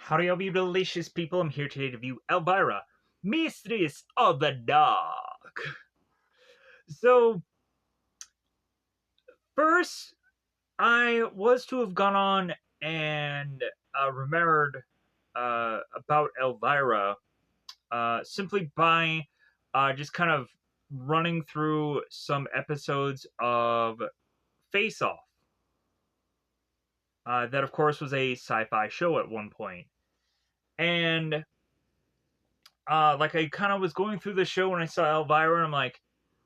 Howdy, all you delicious people. I'm here today to review Elvira, Mistress of the Dark. So, first, I was to have gone on and remembered about Elvira simply by just kind of running through some episodes of Face Off. That, of course, was a sci fi show at one point. And like I kind of was going through the show when I saw Elvira, and I'm like,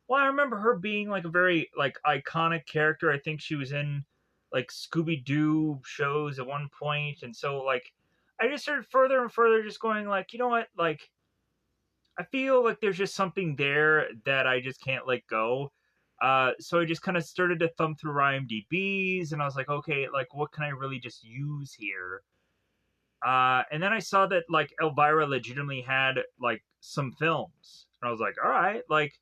well, I remember her being like a very like iconic character. I think she was in like Scooby Doo shows at one point, and so like I just started further and further, just going like, you know what, like I feel like there's just something there that I just can't let go. So I just kind of started to thumb through IMDb's, and I was like, okay, like what can I really just use here? And then I saw that like Elvira legitimately had like some films, and I was like, all right, like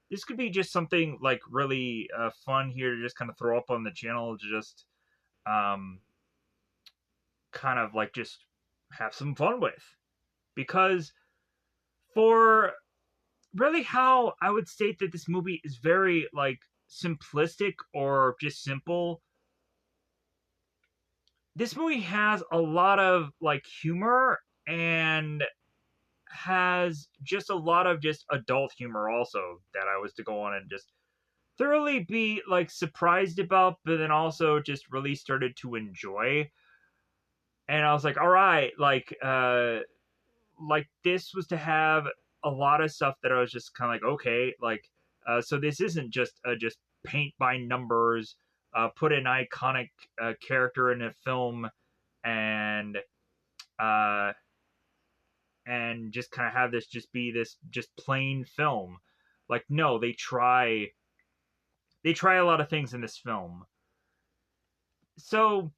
this could be just something like really fun here to just kind of throw up on the channel to just um, kind of like just have some fun with. Because for really how I would state that this movie is very like simplistic or just simple, this movie has a lot of like humor and has just a lot of just adult humor also that I was to go on and just thoroughly be like surprised about, but then also just really started to enjoy. And I was like, all right, like this was to have a lot of stuff that I was just kind of like, okay, like so this isn't just paint by numbers, put an iconic character in a film and uh and just kind of have this just be this just plain film. Like no, they try a lot of things in this film. So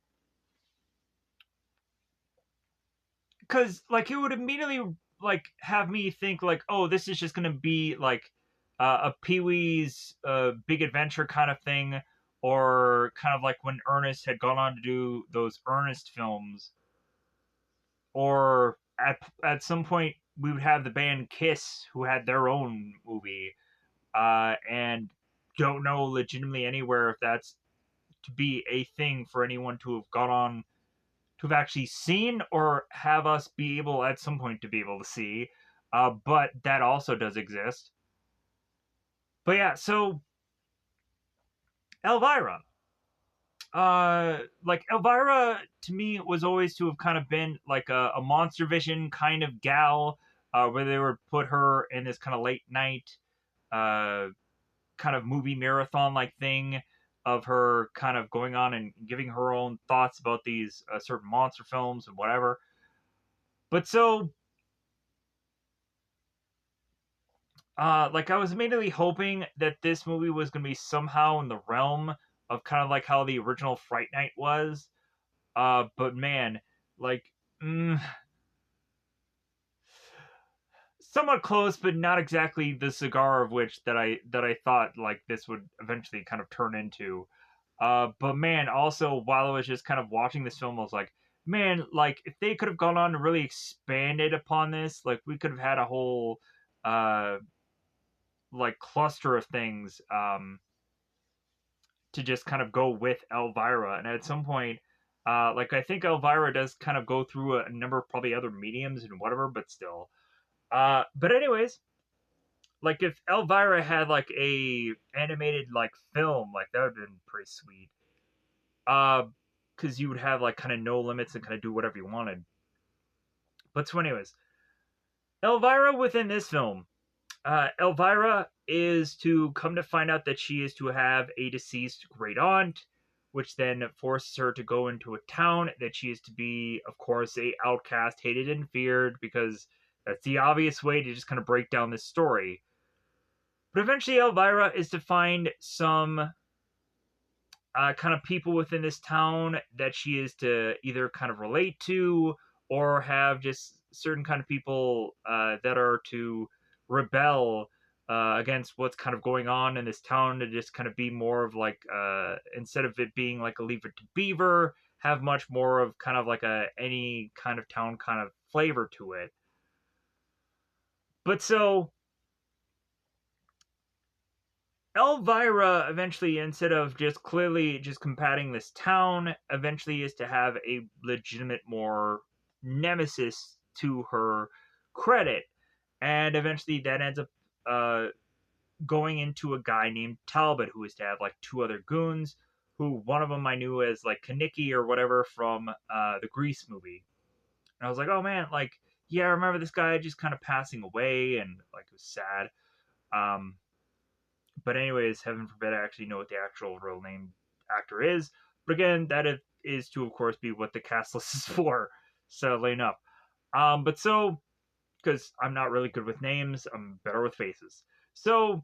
cuz like it would immediately like have me think like, "Oh, this is just going to be like a Pee-wee's Big Adventure kind of thing, or kind of like when Ernest had gone on to do those Ernest films, or at some point we would have the band Kiss who had their own movie and don't know legitimately anywhere if that's to be a thing for anyone to have gone on to have actually seen or have us be able at some point to be able to see. But that also does exist. But yeah, so Elvira. Like Elvira to me was always to have kind of been like a Monster Vision kind of gal, where they would put her in this kind of late night uh kind of movie marathon like thing of her kind of going on and giving her own thoughts about these certain monster films and whatever. But so, like, I was immediately hoping that this movie was going to be somehow in the realm of kind of like how the original Fright Night was. But man, like, mm, somewhat close, but not exactly the cigar of which that I thought like this would eventually kind of turn into. But man, also while I was just kind of watching this film, I was like, man, like if they could have gone on and really expanded upon this, like we could have had a whole uh like cluster of things to just kind of go with Elvira. And at some point, like I think Elvira does kind of go through a number of probably other mediums and whatever, but still. But anyways, like if Elvira had like a animated like film, like that would have been pretty sweet. Uh, because you would have like kind of no limits and kind of do whatever you wanted. But so, anyways, Elvira within this film, Elvira is to come to find out that she is to have a deceased great aunt, which then forces her to go into a town that she is to be, of course, a outcast, hated and feared, because that's the obvious way to just kind of break down this story. But eventually, Elvira is to find some kind of people within this town that she is to either kind of relate to or have just certain kind of people that are to rebel against what's kind of going on in this town to just kind of be more of like instead of it being like a Leave It to Beaver, have much more of kind of like any kind of town kind of flavor to it. But so Elvira eventually, instead of just clearly just combating this town, eventually is to have a legitimate more nemesis to her credit. And eventually that ends up uh, going into a guy named Talbot, who is to have like two other goons, who one of them I knew as like Kaniki or whatever from the Grease movie. And I was like, oh man, like, yeah, I remember this guy just kind of passing away, and like it was sad. Um, but anyways, heaven forbid I actually know what the actual real name actor is. But again, that is to of course be what the cast list is for. Sadly enough. But so because I'm not really good with names, I'm better with faces. So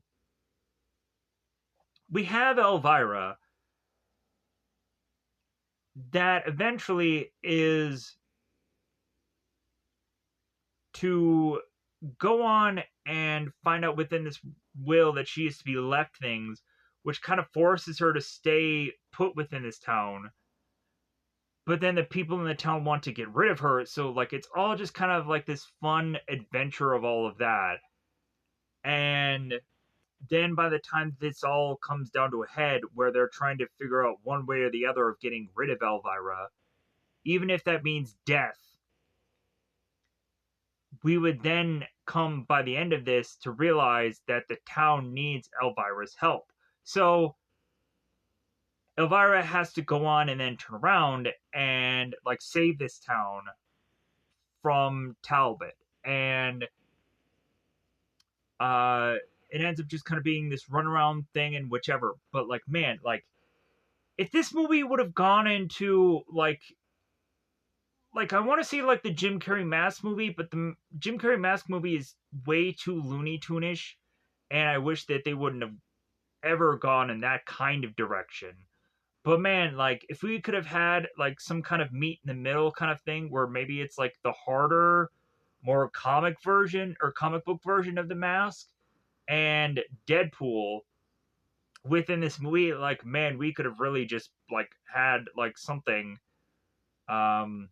we have Elvira that eventually is to go on and find out within this will that she is to be left things, which kind of forces her to stay put within this town. But then the people in the town want to get rid of her, so like it's all just kind of like this fun adventure of all of that. And then by the time this all comes down to a head, where they're trying to figure out one way or the other of getting rid of Elvira, even if that means death, we would then come by the end of this to realize that the town needs Elvira's help. So Elvira has to go on and then turn around and like save this town from Talbot. And uh it ends up just kind of being this runaround thing and whichever. But like man, like if this movie would have gone into like I want to see like the Jim Carrey Mask movie, but the Jim Carrey Mask movie is way too Looney Tune-ish, and I wish that they wouldn't have ever gone in that kind of direction. But man, like if we could have had like some kind of meet in the middle kind of thing where maybe it's like the harder, more comic version or comic book version of the Mask and Deadpool within this movie, like man, we could have really just like had like something um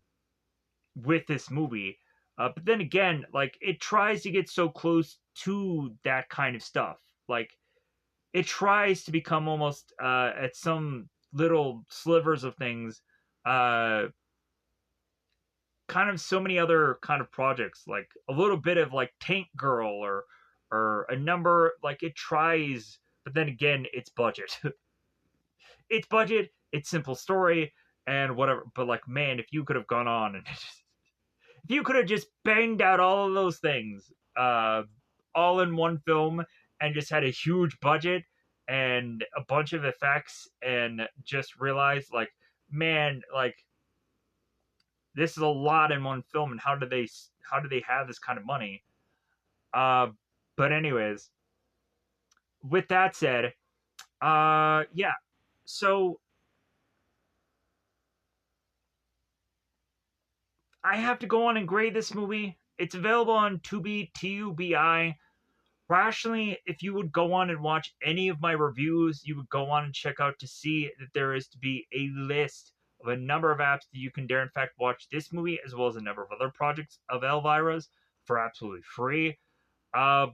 with this movie. But then again, like it tries to get so close to that kind of stuff. Like it tries to become almost at some little slivers of things, uh, kind of so many other kind of projects, like a little bit of like Tank Girl or a number like it tries, but then again, it's budget. It's budget, it's simple story and whatever. But like man, if you could have gone on and if you could have just banged out all of those things all in one film and just had a huge budget and a bunch of effects and just realized like man like this is a lot in one film and how do they have this kind of money uh but anyways, with that said, yeah, so I have to go on and grade this movie. It's available on Tubi, Tubi. Rationally, if you would go on and watch any of my reviews, you would go on and check out to see that there is to be a list of a number of apps that you can dare in fact watch this movie as well as a number of other projects of Elvira's for absolutely free. Uh,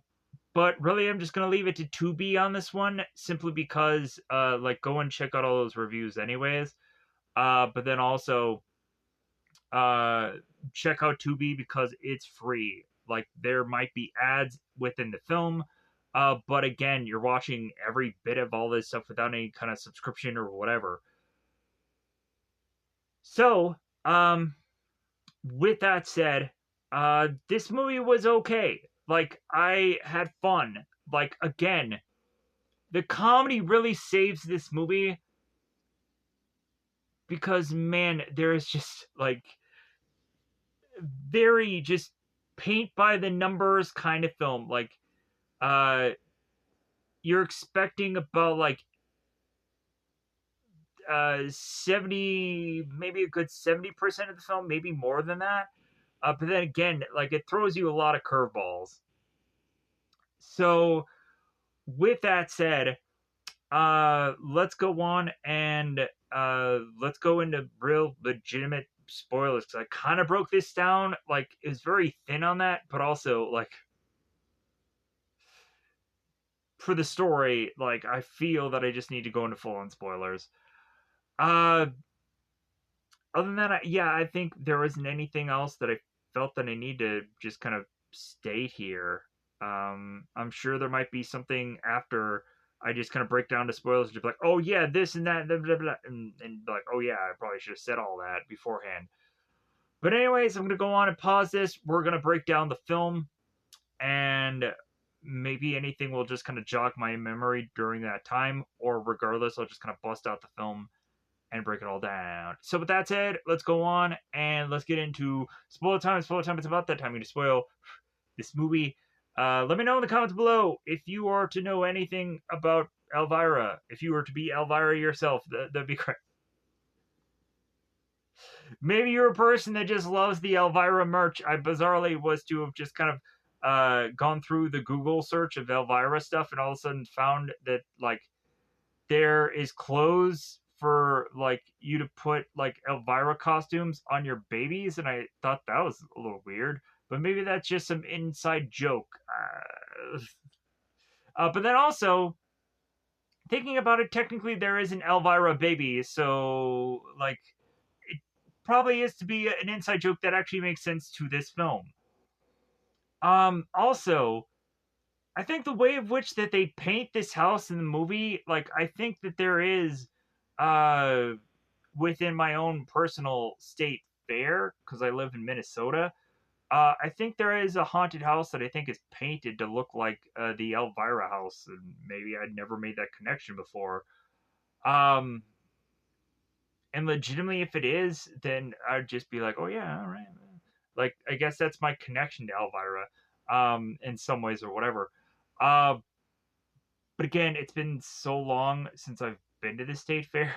but really, I'm just gonna leave it to Tubi on this one simply because, like, go and check out all those reviews anyways. But then also, uh, check out Tubi because it's free. Like there might be ads within the film, but again, you're watching every bit of all this stuff without any kind of subscription or whatever. So, with that said, this movie was okay. Like I had fun. Like again, the comedy really saves this movie because man, there is just like very just paint by the numbers kind of film. Like uh you're expecting about like 70, maybe a good 70% of the film, maybe more than that. But then again, like it throws you a lot of curveballs. So with that said, let's go on and let's go into real legitimate spoilers because I kind of broke this down. Like, it was very thin on that, but also like for the story, like I feel that I just need to go into full on spoilers. Uh, other than that, yeah, I think there isn't anything else that I felt that I need to just kind of state here. I'm sure there might be something after I just kind of break down the spoilers, just like, oh yeah, this and that, blah, blah, blah, and like, oh yeah, I probably should have said all that beforehand. But anyways, I'm gonna go on and pause this. We're gonna break down the film, and maybe anything will just kind of jog my memory during that time, or regardless, I'll just kind of bust out the film and break it all down. So with that said, let's go on and let's get into spoiler time. Spoiler time. It's about that time to spoil this movie. Let me know in the comments below if you are to know anything about Elvira. If you were to be Elvira yourself, that'd be great. Maybe you're a person that just loves the Elvira merch. I bizarrely was to have just kind of gone through the Google search of Elvira stuff and all of a sudden found that like there is clothes for like you to put like Elvira costumes on your babies, and I thought that was a little weird. But maybe that's just some inside joke. But then also thinking about it, technically there is an Elvira baby, so like it probably is to be an inside joke that actually makes sense to this film. Also, I think the way of which that they paint this house in the movie, like I think that there is uh within my own personal state fair because I live in Minnesota. I think there is a haunted house that I think is painted to look like the Elvira house, and maybe I'd never made that connection before. Um, and legitimately, if it is, then I'd just be like, oh yeah, all right. Like I guess that's my connection to Elvira, in some ways or whatever. Uh, but again, it's been so long since I've been to the state fair.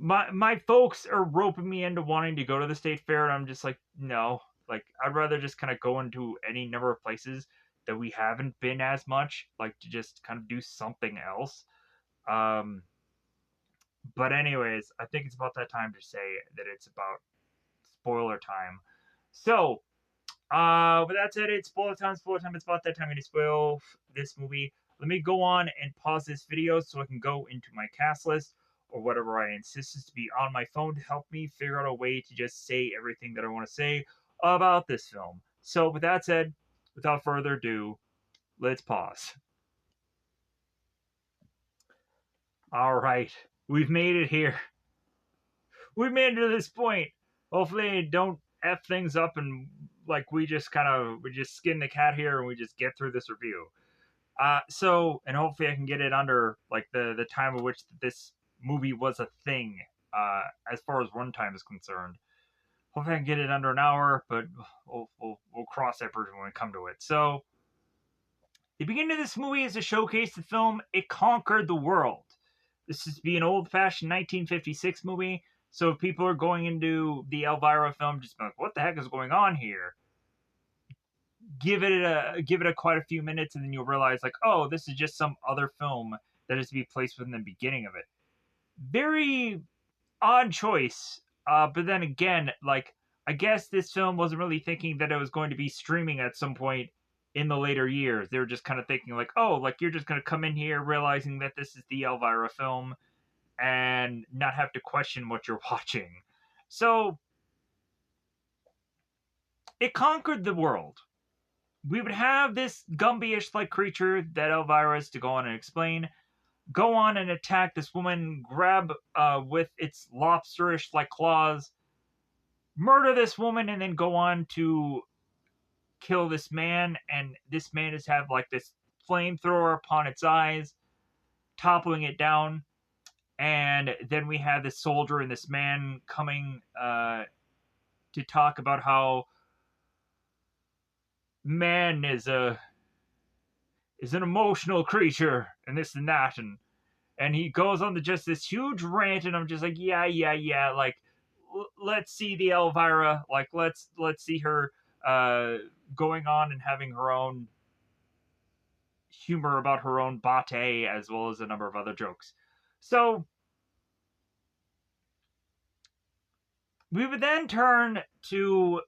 My folks are roping me into wanting to go to the state fair, and I'm just like, no. Like I'd rather just kind of go into any number of places that we haven't been as much, like to just kind of do something else. Um, but anyways, I think it's about that time to say that it's about spoiler time. So, with that said, it's spoiler time. Spoiler time. It's about that time to spoil this movie. Let me go on and pause this video so I can go into my cast list or whatever I insist is to be on my phone to help me figure out a way to just say everything that I want to say about this film. So, with that said, without further ado, let's pause. All right, we've made it here. We've made it to this point. Hopefully, don't f things up and like we just skin the cat here and we just get through this review. And hopefully I can get it under like the time of which this movie was a thing, as far as runtime is concerned. Hopefully I can get it under an hour, but we'll cross that bridge when we come to it. So the beginning of this movie is to showcase the film It Conquered the World. This is to be an old-fashioned 1956 movie, so if people are going into the Elvira film just like, what the heck is going on here? Give it a quite a few minutes, and then you'll realize like, oh, this is just some other film that is to be placed within the beginning of it. Very odd choice, but then again, like I guess this film wasn't really thinking that it was going to be streaming at some point in the later years. They were just kind of thinking like, oh, like you're just going to come in here realizing that this is the Elvira film and not have to question what you're watching. So it conquered the world. We would have this Gumby-ish like creature that Elvira is to go on and explain, go on and attack this woman, grab with its lobsterish like claws, murder this woman, and then go on to kill this man. And this man is have like this flamethrower upon its eyes, toppling it down. And then we have this soldier and this man coming to talk about how man is an emotional creature and this and that, and he goes on to just this huge rant, and I'm just like, yeah, like let's see the Elvira, like let's see her going on and having her own humor about her own bate as well as a number of other jokes. So we would then turn to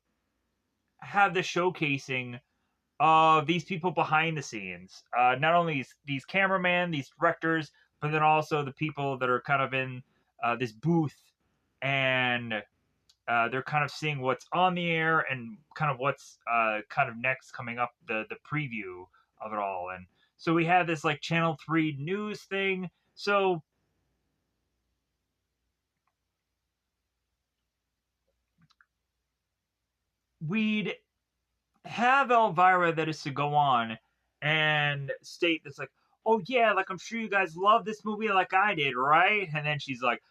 have the showcasing of these people behind the scenes. Not only these cameramen, these directors, but then also the people that are kind of in this booth, and they're kind of seeing what's on the air and kind of what's kind of next coming up, the preview of it all. And so we had this like Channel 3 news thing. So we'd have Elvira that is to go on and state this like, oh yeah, like I'm sure you guys love this movie like I did, right? And then she's like,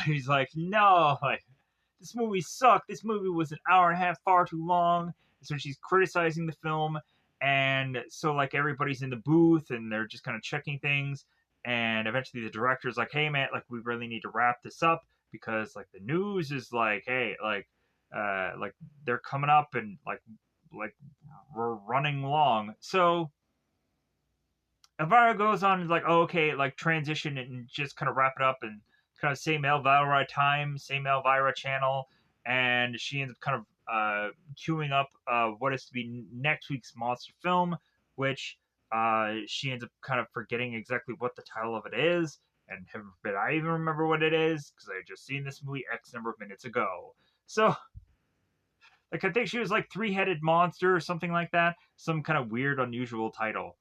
he's like, no, like this movie sucked. This movie was an hour and a half far too long. And so she's criticizing the film, and so like everybody's in the booth and they're just kind of checking things, and eventually the director's like, hey man, like we really need to wrap this up because like the news is like, hey, like they're coming up and like we're running long. So Elvira goes on like, oh, okay, like transition and just kind of wrap it up and kind of same Elvira time, same Elvira channel, and she ends up kind of queuing up what is to be next week's monster film, which she ends up kind of forgetting exactly what the title of it is, and heaven forbid I even remember what it is because I had just seen this movie X number of minutes ago. So like I think she was like three-headed monster or something like that, some kind of weird, unusual title.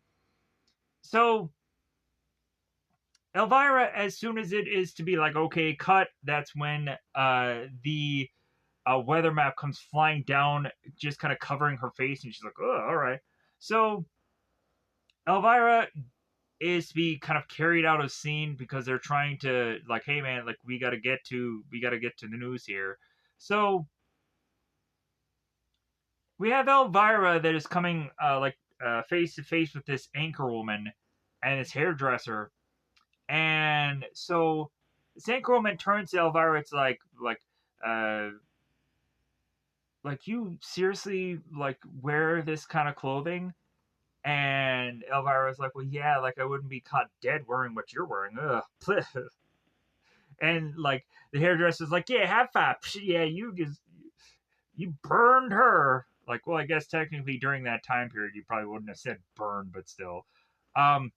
So Elvira, as soon as it is to be like, okay, cut, that's when the weather map comes flying down, just kind of covering her face, and she's like, oh, all right. So Elvira is to be kind of carried out of scene because they're trying to like, hey man, like we gotta get to the news here. So we have Elvira that is coming face to face with this anchor woman and this hairdresser. And so Saint Roman turns to Elvira. It's uh, like you seriously like wear this kind of clothing? And Elvira's like, well, yeah, like I wouldn't be caught dead wearing what you're wearing. Ugh. And like the hairdresser's like, yeah, have five. Yeah, you burned her. Like, well, I guess technically during that time period, you probably wouldn't have said burn, but still. Um,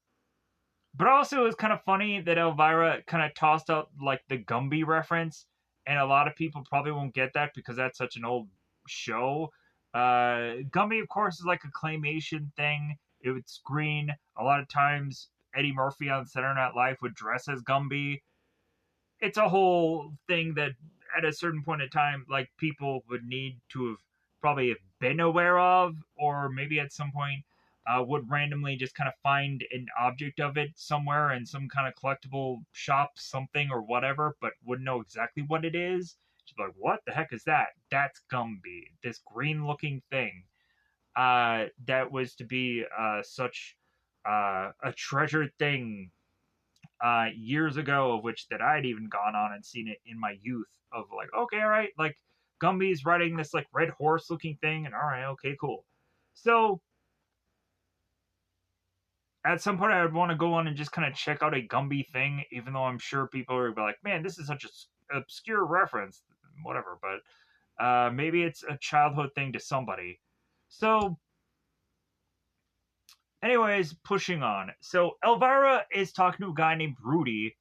But also, it was kind of funny that Elvira kind of tossed out like the Gumby reference, and a lot of people probably won't get that because that's such an old show. Gumby, of course, is like a claymation thing. It would screen a lot of times. Eddie Murphy on Saturday Night Live would dress as Gumby. It's a whole thing that at a certain point in time, like people would need to have probably have been aware of, or maybe at some point would randomly just kind of find an object of it somewhere in some kind of collectible shop, something or whatever, but wouldn't know exactly what it is. She'd be like, "What the heck is that?" That's Gumby, this green-looking thing that was to be such a treasured thing years ago, of which that I'd even gone on and seen it in my youth. Of like, okay, all right, like Gumby's riding this like red horse looking thing, and all right, okay, cool. So at some point, I would want to go on and just kind of check out a Gumby thing, even though I'm sure people are be like, man, this is such a obscure reference, whatever. But maybe it's a childhood thing to somebody. So anyways, pushing on. So Elvira is talking to a guy named Rudy,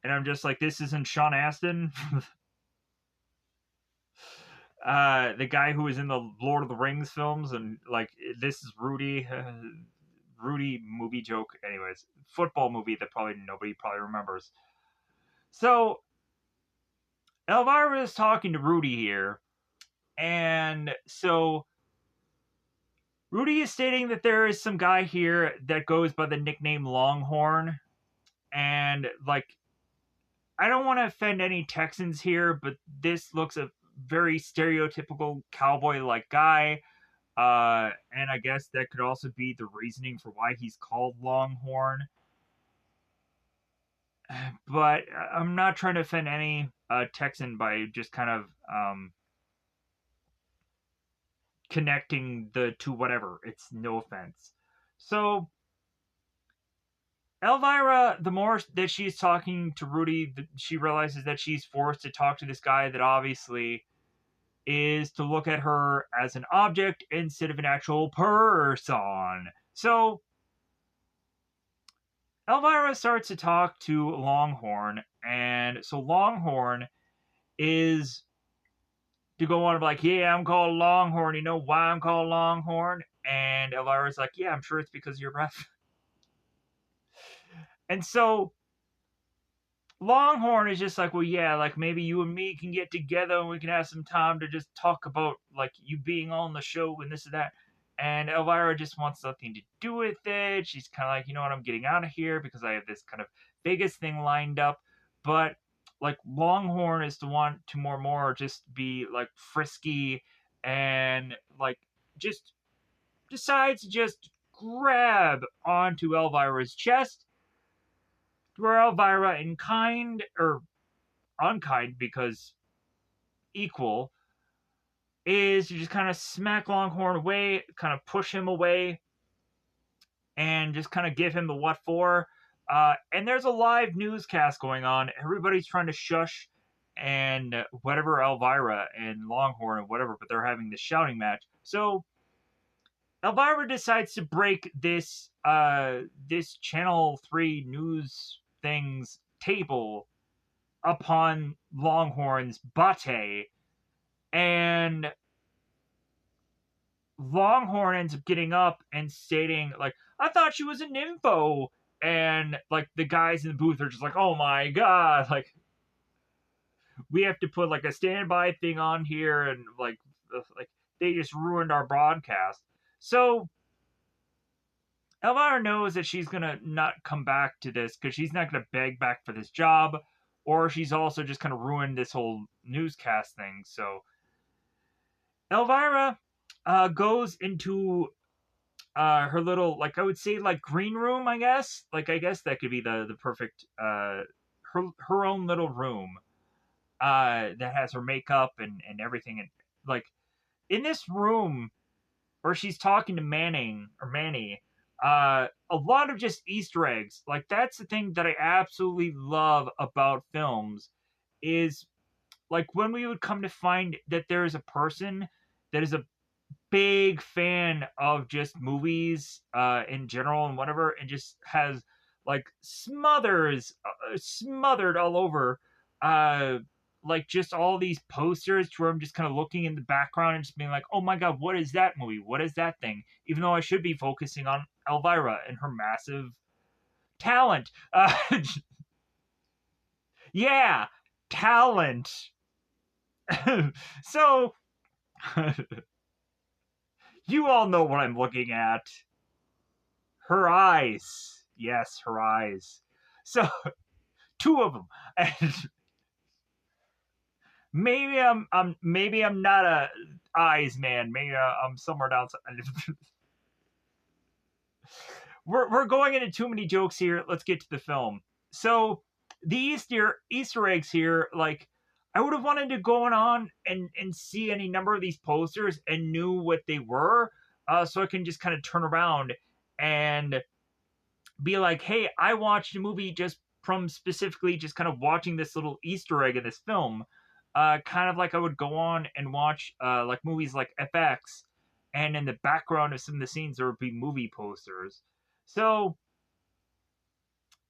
and I'm just like, this isn't Sean Astin. The guy who was in the Lord of the Rings films, and like this is Rudy. Rudy movie joke. Anyways, football movie that probably nobody probably remembers. So Elvira is talking to Rudy here, and so Rudy is stating that there is some guy here that goes by the nickname Longhorn, and like I don't want to offend any Texans here, but this looks a very stereotypical cowboy like guy. And I guess that could also be the reasoning for why he's called Longhorn. But I'm not trying to offend any Texan by just kind of connecting the to whatever. It's no offense. So Elvira, the more that she's talking to Rudy, she realizes that she's forced to talk to this guy that obviously is to look at her as an object instead of an actual person. So Elvira starts to talk to Longhorn, and so Longhorn is to go on and be like, yeah, I'm called Longhorn. You know why I'm called Longhorn? And Elvira's like, yeah, I'm sure it's because of your breath. And so Longhorn is just like, well, yeah, like maybe you and me can get together and we can have some time to just talk about like you being on the show and this and that. And Elvira just wants nothing to do with it. She's kind of like, you know what, I'm getting out of here because I have this kind of Vegas thing lined up. But like Longhorn is the one to more just be like frisky and like just decides to just grab onto Elvira's chest, where Elvira, in kind or unkind because equal, is you just kind of smack Longhorn away, kind of push him away, and just kind of give him the what for. And there's a live newscast going on. Everybody's trying to shush and whatever Elvira and Longhorn and whatever, but they're having this shouting match. So Elvira decides to break this Channel 3 news things table upon Longhorn's bate, and Longhorn ends up getting up and stating, like, I thought she was a nympho. And, like, the guys in the booth are just like, oh my god, like, we have to put, like, a standby thing on here, and, like, they just ruined our broadcast. So, Elvira knows that she's gonna not come back to this because she's not gonna beg back for this job, or she's also just gonna ruin this whole newscast thing. So, Elvira goes into her little, like, I would say, like, green room, I guess. Like, I guess that could be the perfect her own little room that has her makeup and everything. And like in this room where she's talking to Manny, a lot of just Easter eggs. Like, that's the thing that I absolutely love about films is like when we would come to find that there is a person that is a big fan of just movies in general and whatever, and just has like smothered all over uh like just all these posters to where I'm just kind of looking in the background and just being like, oh my god, what is that movie, what is that thing, even though I should be focusing on Elvira and her massive talent. Yeah, talent. So you all know what I'm looking at. Her eyes. Yes, her eyes. So, two of them. And maybe I'm not a eyes man. Maybe I'm somewhere down. We're going into too many jokes here. Let's get to the film. So, the Easter eggs here, like, I would have wanted to go on and see any number of these posters and knew what they were, so I can just kind of turn around and be like, hey, I watched a movie just from specifically just kind of watching this little Easter egg in this film. Kind of like I would go on and watch like movies like FX, and in the background of some of the scenes there would be movie posters. So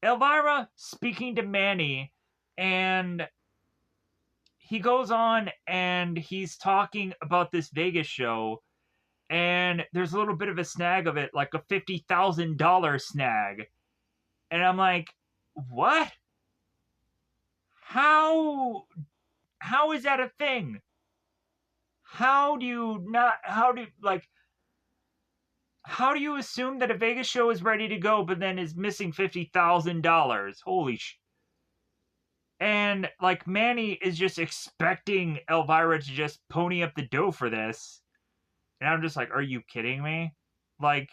Elvira speaking to Manny, and he goes on and he's talking about this Vegas show, and there's a little bit of a snag of it, like a $50,000 snag. And I'm like, what? How is that a thing? How do you not how do you assume that a Vegas show is ready to go but then is missing $50,000? Holy sh. And like Manny is just expecting Elvira to just pony up the dough for this. And I'm just like, are you kidding me? Like,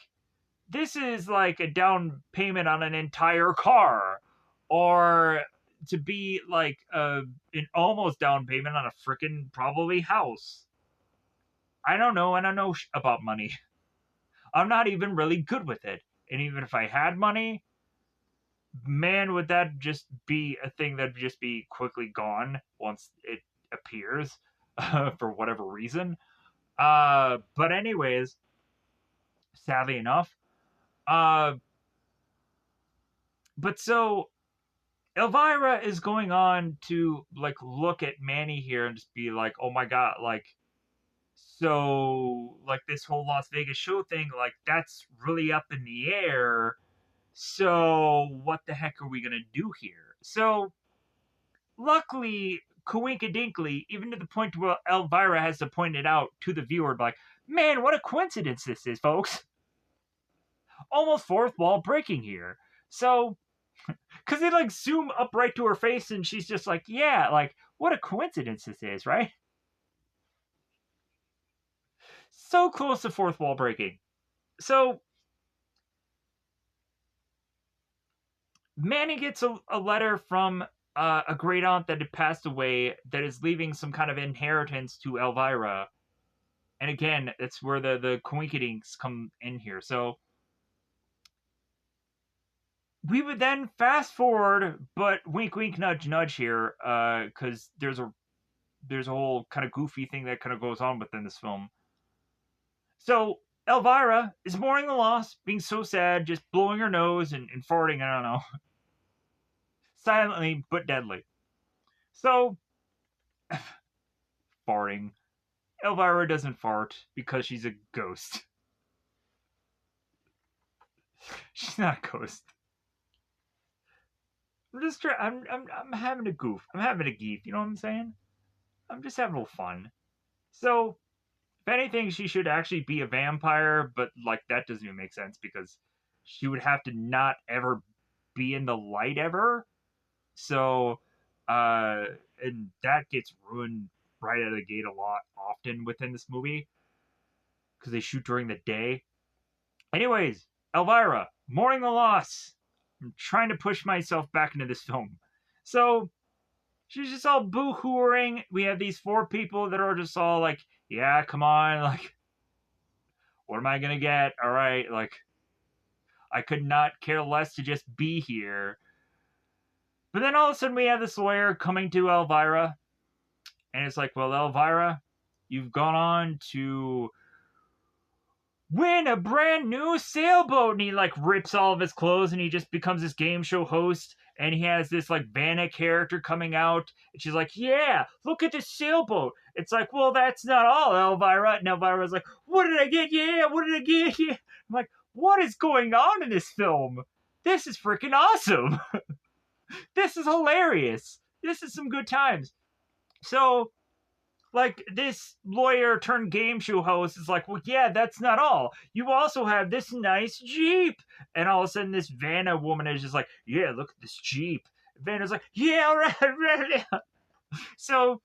this is like a down payment on an entire car, or to be like an almost down payment on a freaking probably house. I don't know. I don't know about money. I'm not even really good with it. And even if I had money, man, would that just be a thing that'd just be quickly gone once it appears for whatever reason. But anyways, sadly enough, uh, but so Elvira is going on to like look at Manny here and just be like, "Oh my god, like so like this whole Las Vegas show thing, like that's really up in the air. So what the heck are we gonna do here?" So luckily, coinkydinkley, even to the point where Elvira has to point it out to the viewer, like, "Man, what a coincidence this is, folks! Almost fourth wall breaking here." So because they like zoom up right to her face and she's just like, "Yeah, like what a coincidence this is, right?" So close to fourth wall breaking. So Manny gets a letter from a great aunt that had passed away that is leaving some kind of inheritance to Elvira. And again, it's where the coinkydinks come in here. So we would then fast forward, but wink, wink, nudge, nudge here, because there's a whole kind of goofy thing that kind of goes on within this film. So Elvira is mourning the loss, being so sad, just blowing her nose and farting. I don't know, silently but deadly. So farting. Elvira doesn't fart because she's a ghost. She's not a ghost. I'm just trying. I'm having a goof. I'm having a geef. You know what I'm saying? I'm just having a little fun. So, if anything, she should actually be a vampire, but like that doesn't even make sense because she would have to not ever be in the light ever. So, uh, and that gets ruined right out of the gate a lot often within this movie because they shoot during the day. Anyways, Elvira, mourning the loss. I'm trying to push myself back into this film. So, she's just all boo-hooing. We have these four people that are just all like, "Yeah, come on, like, what am I gonna get? All right, like, I could not care less to just be here." But then all of a sudden we have this lawyer coming to Elvira, and it's like, "Well, Elvira, you've gone on to win a brand new sailboat." And he like rips all of his clothes and he just becomes this game show host. And he has this like Vanna character coming out. And she's like, "Yeah, look at this sailboat." It's like, "Well, that's not all, Elvira." And Elvira's like, "What did I get? Yeah, what did I get? Yeah." I'm like, what is going on in this film? This is freaking awesome. This is hilarious. This is some good times. So like this lawyer turned game show host is like, "Well, yeah, that's not all. You also have this nice Jeep." And all of a sudden, this Vanna woman is just like, "Yeah, look at this Jeep." Vanna's like, "Yeah, right, right." So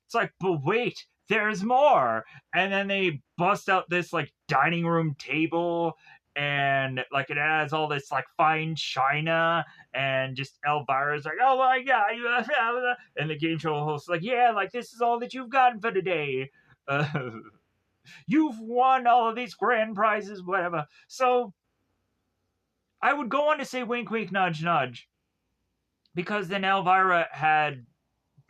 it's like, but wait, there's more. And then they bust out this like dining room table and like it has all this like fine china and just Elvira's like, "Oh my god." And the game show host is like, "Yeah, like this is all that you've gotten for today. Uh, you've won all of these grand prizes, whatever." So I would go on to say wink, wink, nudge, nudge, because then Elvira had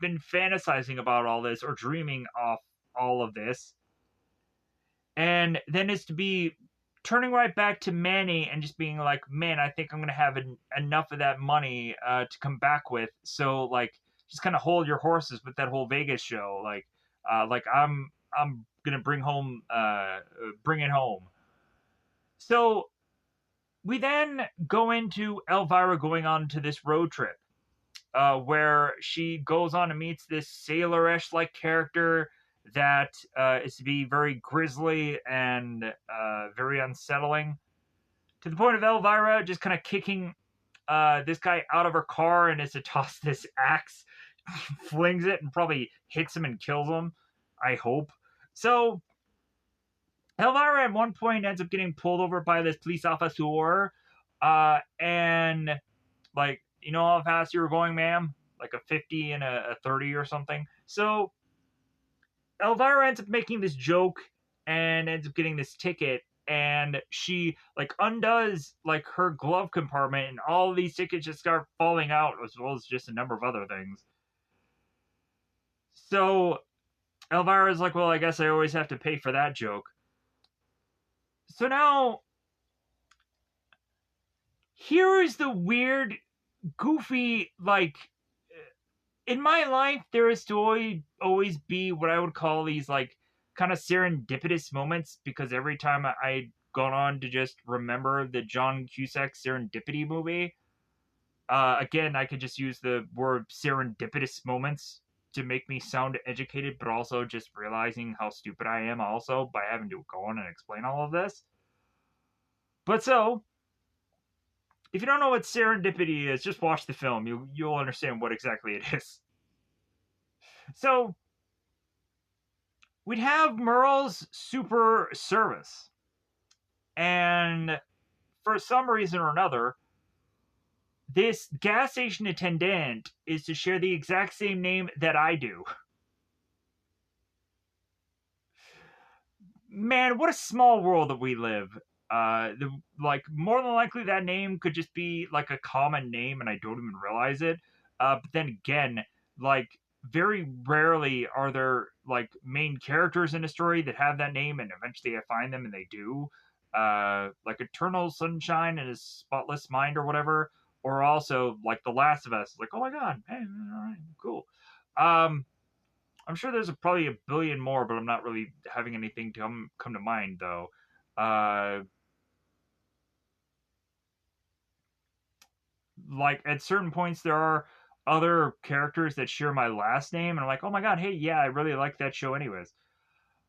been fantasizing about all this or dreaming off all of this. And then it's to be turning right back to Manny and just being like, "Man, I think I'm going to have enough of that money to come back with." So, like, just kind of hold your horses with that whole Vegas show. Like I'm going to bring it home. So we then go into Elvira going on to this road trip where she goes on and meets this sailor-ish like character that is to be very grisly and very unsettling, to the point of Elvira just kind of kicking this guy out of her car and is to toss this axe, flings it and probably hits him and kills him. I hope. So Elvira at one point ends up getting pulled over by this police officer, and like, "You know how fast you were going, ma'am? Like a 50 and a 30 or something." So Elvira ends up making this joke and ends up getting this ticket. and she like undoes like her glove compartment, and all these tickets just start falling out, as well as just a number of other things. So Elvira's like, well, I guess I always have to pay for that joke. So now, here is the weird, goofy, like, in my life, there is to always be what I would call these, like, kind of serendipitous moments, because every time I'd gone on to just remember the John Cusack Serendipity movie, again, I could just use the word serendipitous moments to make me sound educated, but also just realizing how stupid I am also by having to go on and explain all of this. But so, if you don't know what serendipity is, just watch the film. You'll understand what exactly it is. So, we'd have Merle's super service. And for some reason or another, this gas station attendant is to share the exact same name that I do. Man, what a small world that we live. Like, more than likely that name could just be like a common name and I don't even realize it. But then again, like, very rarely are there like main characters in a story that have that name, and eventually I find them and they do. Like Eternal Sunshine in His Spotless Mind or whatever, or also like The Last of Us. Like, oh my god, hey, all right, cool. I'm sure there's probably a billion more, but I'm not really having anything to come to mind though. Like at certain points, there are other characters that share my last name, and I'm like, oh my god, hey, yeah, I really like that show, anyways.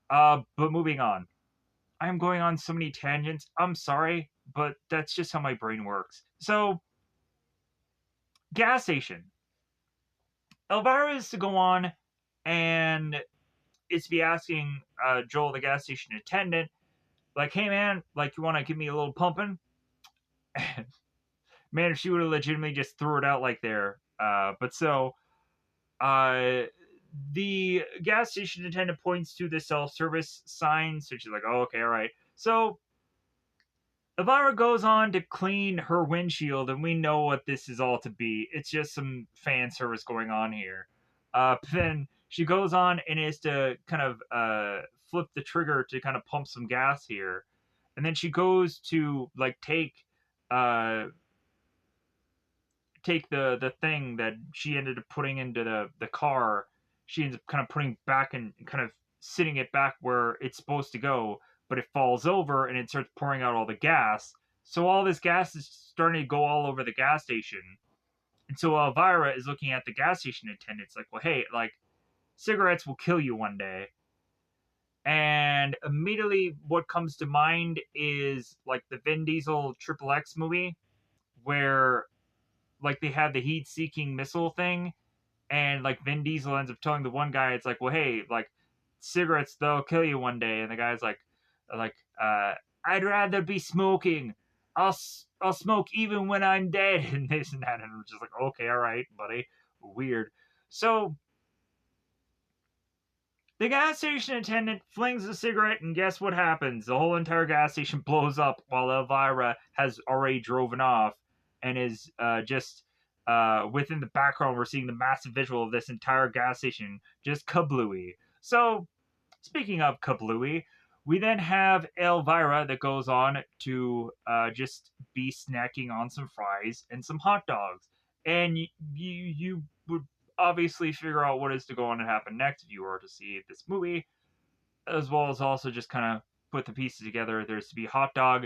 But moving on, I'm going on so many tangents. I'm sorry, but that's just how my brain works. So, gas station. Elvira is to go on and is to be asking Joel, the gas station attendant, like, hey man, like, you want to give me a little pumping? Man, if she would have legitimately just threw it out like there. But so, the gas station attendant points to the self-service sign, so she's like, oh, okay, all right. So, Elvira goes on to clean her windshield, and we know what this is all to be. It's just some fan service going on here. Then she goes on and is to kind of flip the trigger to kind of pump some gas here. And then she goes to like uh, take the thing that she ended up putting into the car. She ends up kind of putting back and kind of sitting it back where it's supposed to go, but it falls over and it starts pouring out all the gas. So all this gas is starting to go all over the gas station. And so Elvira is looking at the gas station attendants like, well, hey, like, cigarettes will kill you one day. And immediately what comes to mind is like the Vin Diesel Triple X movie where like they had the heat seeking missile thing, and like Vin Diesel ends up telling the one guy, it's like, well, hey, like, cigarettes, they'll kill you one day. And the guy's like, I'd rather be smoking. I'll smoke even when I'm dead, and this and that. And I'm just like, okay, all right, buddy, weird. So the gas station attendant flings a cigarette, and guess what happens? The whole entire gas station blows up while Elvira has already driven off and is just within the background. We're seeing the massive visual of this entire gas station just kablooey. So, speaking of kablooey, we then have Elvira that goes on to just be snacking on some fries and some hot dogs. And you would obviously figure out what is to go on and happen next if you were to see this movie, as well as also just kind of put the pieces together. There's to be hot dog,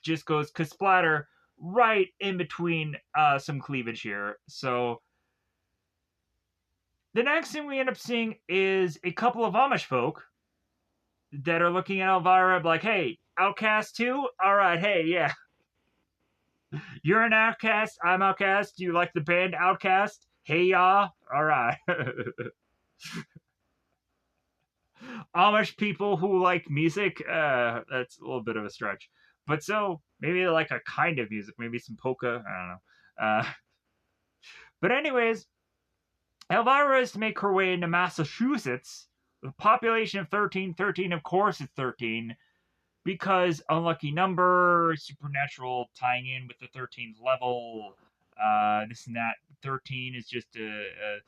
just goes kasplatter right in between some cleavage here. So the next thing we end up seeing is a couple of Amish folk that are looking at Elvira like, hey, outcast too? All right, hey, yeah. You're an outcast, I'm outcast. Do you like the band Outcast? Hey, y'all. All right. Amish people who like music, that's a little bit of a stretch. But so, maybe they like a kind of music, maybe some polka, I don't know. But anyways, Elvira is to make her way into Massachusetts. The population of 13, 13 of course is 13. because unlucky number, supernatural tying in with the 13th level, this and that. 13 is just a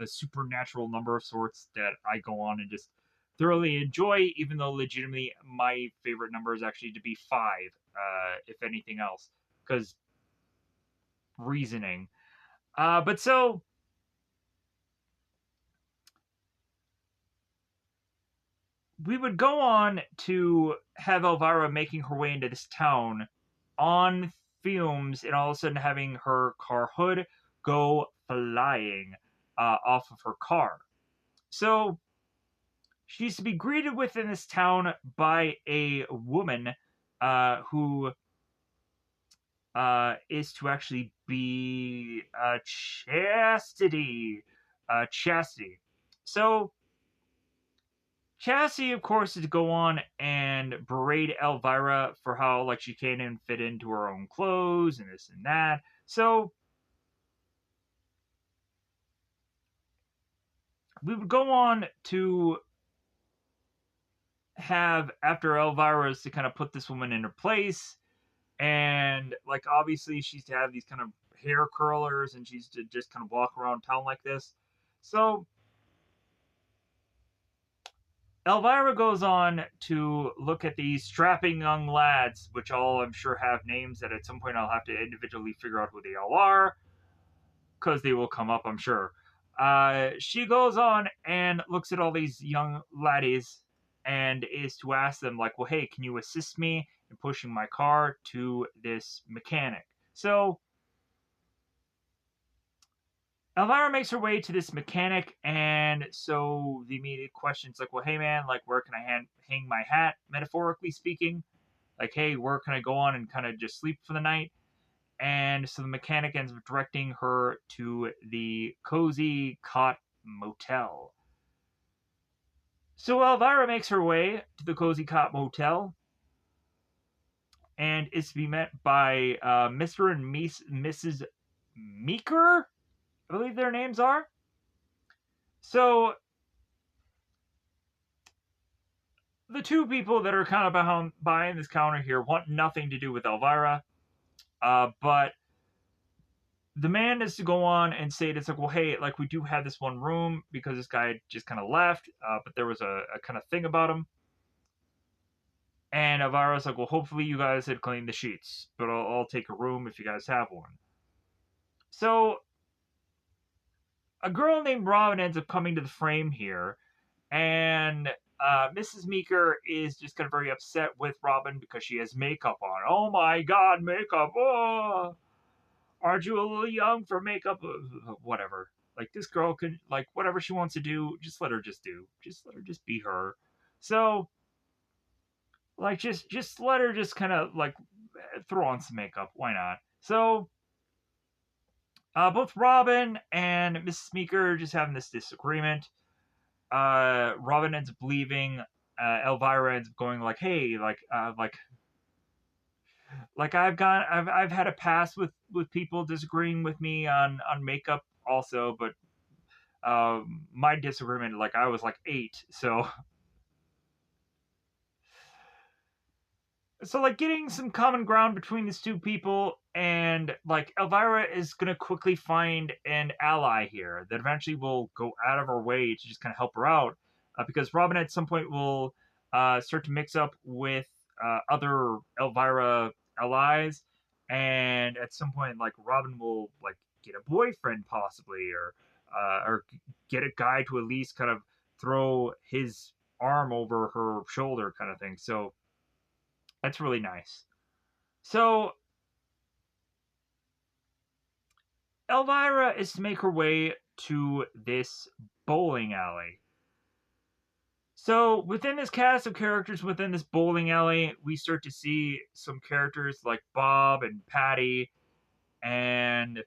supernatural number of sorts that I go on and just thoroughly enjoy, even though legitimately my favorite number is actually to be 5, if anything else, because reasoning. But so we would go on to have Elvira making her way into this town on fumes and all of a sudden having her car hood go flying off of her car. So she's to be greeted within this town by a woman who is to actually be Chastity. Chastity. So Chastity, of course, is to go on and berate Elvira for how like she can't even fit into her own clothes and this and that. So we would go on to have after Elvira's to kind of put this woman in her place, and like obviously she's to have these kind of hair curlers, and she's to just kind of walk around town like this. So Elvira goes on to look at these strapping young lads, which all I'm sure have names that at some point I'll have to individually figure out who they all are, because they will come up, I'm sure. She goes on and looks at all these young laddies and is to ask them, like, well, hey, can you assist me in pushing my car to this mechanic? So Elvira makes her way to this mechanic, and so the immediate question's like, well, hey, man, like, where can I hang my hat, metaphorically speaking? Like, hey, where can I go on and kind of just sleep for the night? And so the mechanic ends up directing her to the Cozy Cot Motel. So Elvira makes her way to the Cozy Cot Motel and is to be met by Mr. and Mrs. Meeker, I believe their names are. So the two people that are kind of behind this counter here want nothing to do with Elvira, but the man is to go on and say it's like, well, hey, like we do have this one room because this guy just kind of left, but there was a kind of thing about him. And Elvira's like, well, hopefully you guys had cleaned the sheets, but I'll take a room if you guys have one. So a girl named Robin ends up coming to the frame here, and Mrs. Meeker is just kind of very upset with Robin because she has makeup on. Oh my God, makeup! Oh, aren't you a little young for makeup? Whatever. Like this girl can like whatever she wants to do, just let her just do. Just let her just be her. So like just let her just kind of like throw on some makeup. Why not? So both Robin and Mrs. Meeker are just having this disagreement. Robin ends up leaving. Elvira ends up going like, "Hey, like I've had a past with people disagreeing with me on makeup also, but my disagreement like I was like 8, so like getting some common ground between these two people, and like Elvira is gonna quickly find an ally here that eventually will go out of her way to just kind of help her out, because Robin at some point will start to mix up with other Elvira allies, and at some point like Robin will like get a boyfriend possibly, or get a guy to at least kind of throw his arm over her shoulder kind of thing. So that's really nice. So Elvira is to make her way to this bowling alley. So within this cast of characters within this bowling alley, we start to see some characters like Bob and Patty, and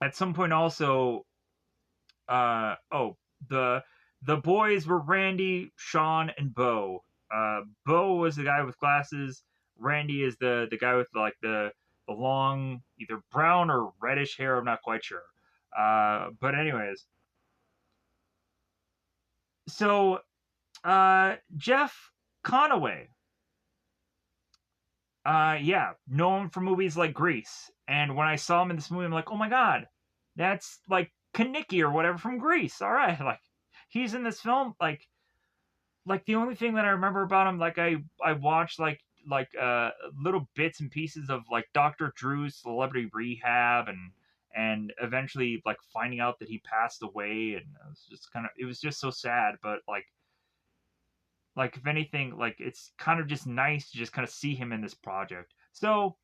at some point also, the the boys were Randy, Sean, and Bo. Bo was the guy with glasses. Randy is the guy with like the long either brown or reddish hair. I'm not quite sure. But anyways, So Jeff Conaway, yeah, known for movies like Grease. And when I saw him in this movie, I'm like, oh my god, that's like Kaniki or whatever from Grease. All right, like he's in this film. Like the only thing that I remember about him, like I watched little bits and pieces of like Dr. Drew's Celebrity Rehab and eventually like finding out that he passed away, and it was just so sad. But like if anything, like it's kind of just nice to just kind of see him in this project. So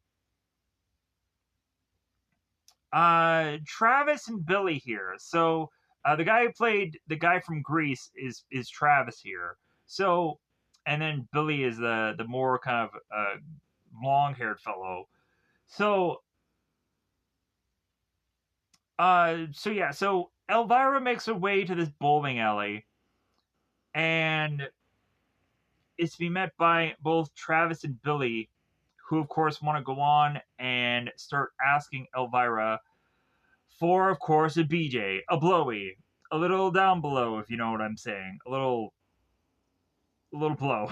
Travis and Billy here. So the guy who played the guy from Greece is Travis here. So and then Billy is the more kind of long haired fellow. So so yeah, so Elvira makes her way to this bowling alley and is to be met by both Travis and Billy, who of course want to go on and start asking Elvira for, of course, a BJ, a blowy, a little down below, if you know what I'm saying, a little blow,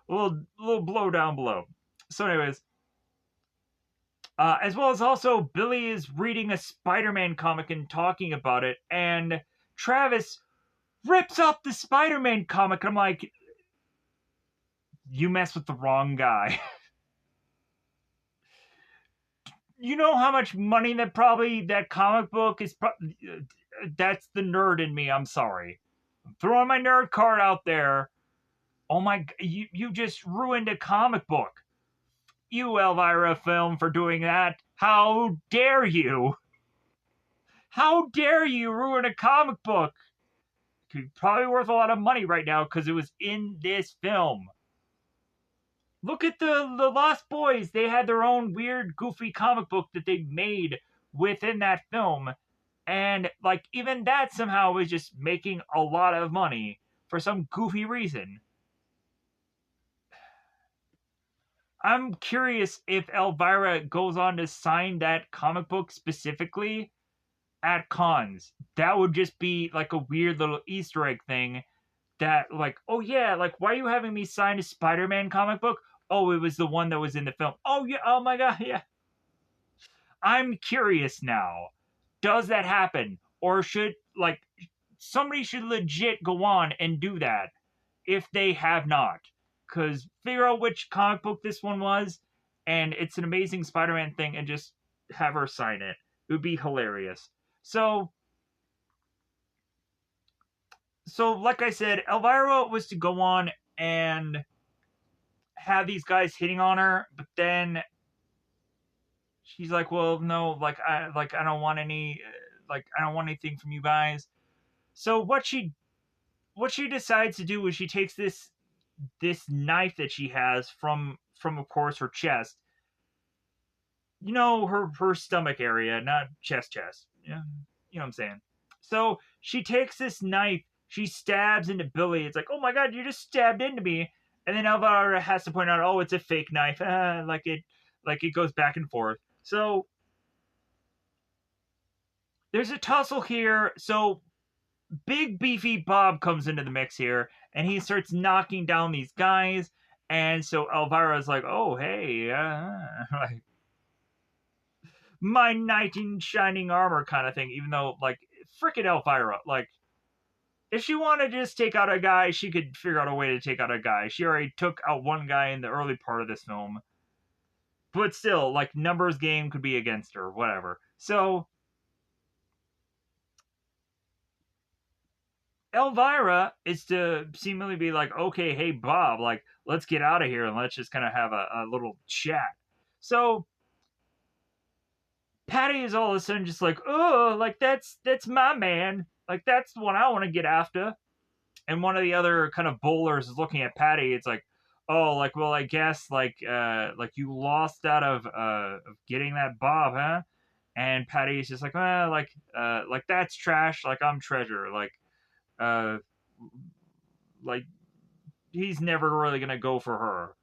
a little blow down below. So, anyways, as well as also Billy is reading a Spider-Man comic and talking about it, and Travis rips up the Spider-Man comic. I'm like, you mess with the wrong guy. You know how much money that comic book is. That's the nerd in me. I'm sorry. I'm throwing my nerd card out there. Oh my! You just ruined a comic book. You Elvira film for doing that. How dare you? How dare you ruin a comic book? It could be probably worth a lot of money right now because it was in this film. Look at the Lost Boys. They had their own weird, goofy comic book that they made within that film. And, like, even that somehow was just making a lot of money for some goofy reason. I'm curious if Elvira goes on to sign that comic book specifically at cons. That would just be like a weird little Easter egg thing that, like, oh yeah, like, why are you having me sign a Spider-Man comic book? Oh, it was the one that was in the film. Oh yeah, oh my god, yeah. I'm curious now. Does that happen? Or should, like, somebody should legit go on and do that if they have not. Because figure out which comic book this one was, and it's an amazing Spider Man thing, and just have her sign it. It would be hilarious. So like I said, Elvira was to go on and have these guys hitting on her, but then she's like, "Well, no, I don't want any, I don't want anything from you guys." So what she decides to do is she takes this knife that she has from of course her chest, her stomach area, not chest. Yeah, you know what I'm saying. So she takes this knife, she stabs into Billy. It's like, oh my god, you just stabbed into me. And then Elvira has to point out, oh, it's a fake knife. Like it goes back and forth. So there's a tussle here. So big beefy Bob comes into the mix here, and he starts knocking down these guys. And so Elvira's like, oh hey, like my knight in shining armor kind of thing. Even though, like, frickin' Elvira, like, if she wanted to just take out a guy, she could figure out a way to take out a guy. She already took out one guy in the early part of this film. But still, like, numbers game could be against her, whatever. So Elvira is to seemingly be like, okay, hey Bob, like, let's get out of here and let's just kind of have a little chat. So Patty is all of a sudden just like, oh, like that's my man. Like that's the one I want to get after. And one of the other kind of bowlers is looking at Patty. It's like, oh, like, well, I guess like you lost out of getting that Bob, huh? And Patty is just like, well, like that's trash. Like I'm treasure. Uh, like he's never really gonna go for her.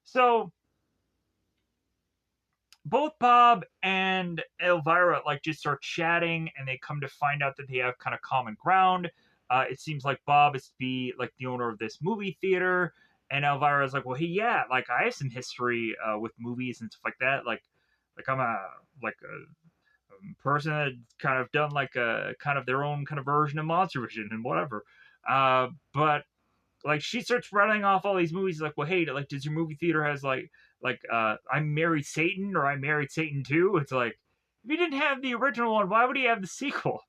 So both Bob and Elvira like just start chatting, and they come to find out that they have kind of common ground. it seems like Bob is to be like the owner of this movie theater, and Elvira's like, well, hey, yeah, like I have some history with movies and stuff like that. Like I'm a like a person that kind of done like a kind of their own kind of version of Monster Vision and whatever. But like she starts running off all these movies like, well, hey, like does your movie theater has like I Married Satan or I Married Satan 2? It's like if you didn't have the original one, why would he have the sequel?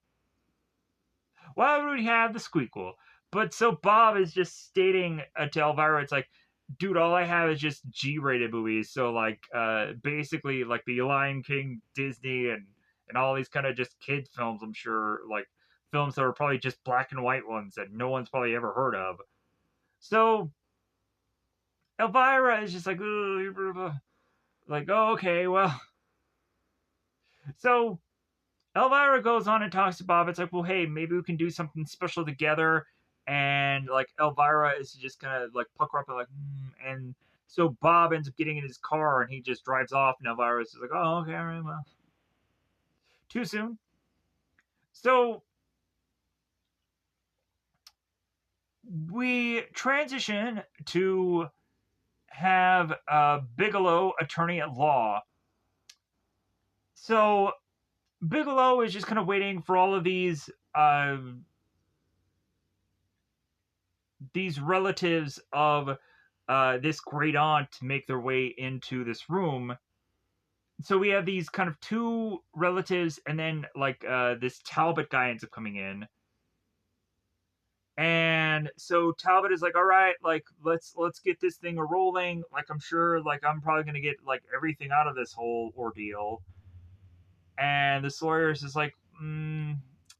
Why would we have the squeakle? But so Bob is just stating to Elvira, it's like, dude, all I have is just G-rated movies. So like, basically like the Lion King, Disney, and all these kind of just kid films. I'm sure like films that are probably just black and white ones that no one's probably ever heard of. So Elvira is just like, like, oh, okay, well. So Elvira goes on and talks to Bob. It's like, well, hey, maybe we can do something special together. And like Elvira is just gonna like pucker up and like, and so Bob ends up getting in his car and he just drives off. And Elvira is just like, oh, okay, all right, well, too soon. So we transition to have Bigelow, attorney at law. So Bigelow is just kind of waiting for all of these relatives of this great aunt to make their way into this room. So we have these kind of two relatives, and then like this Talbot guy ends up coming in. And so Talbot is like, all right, like let's get this thing rolling. Like I'm sure like I'm probably gonna get like everything out of this whole ordeal. And the lawyer is just like,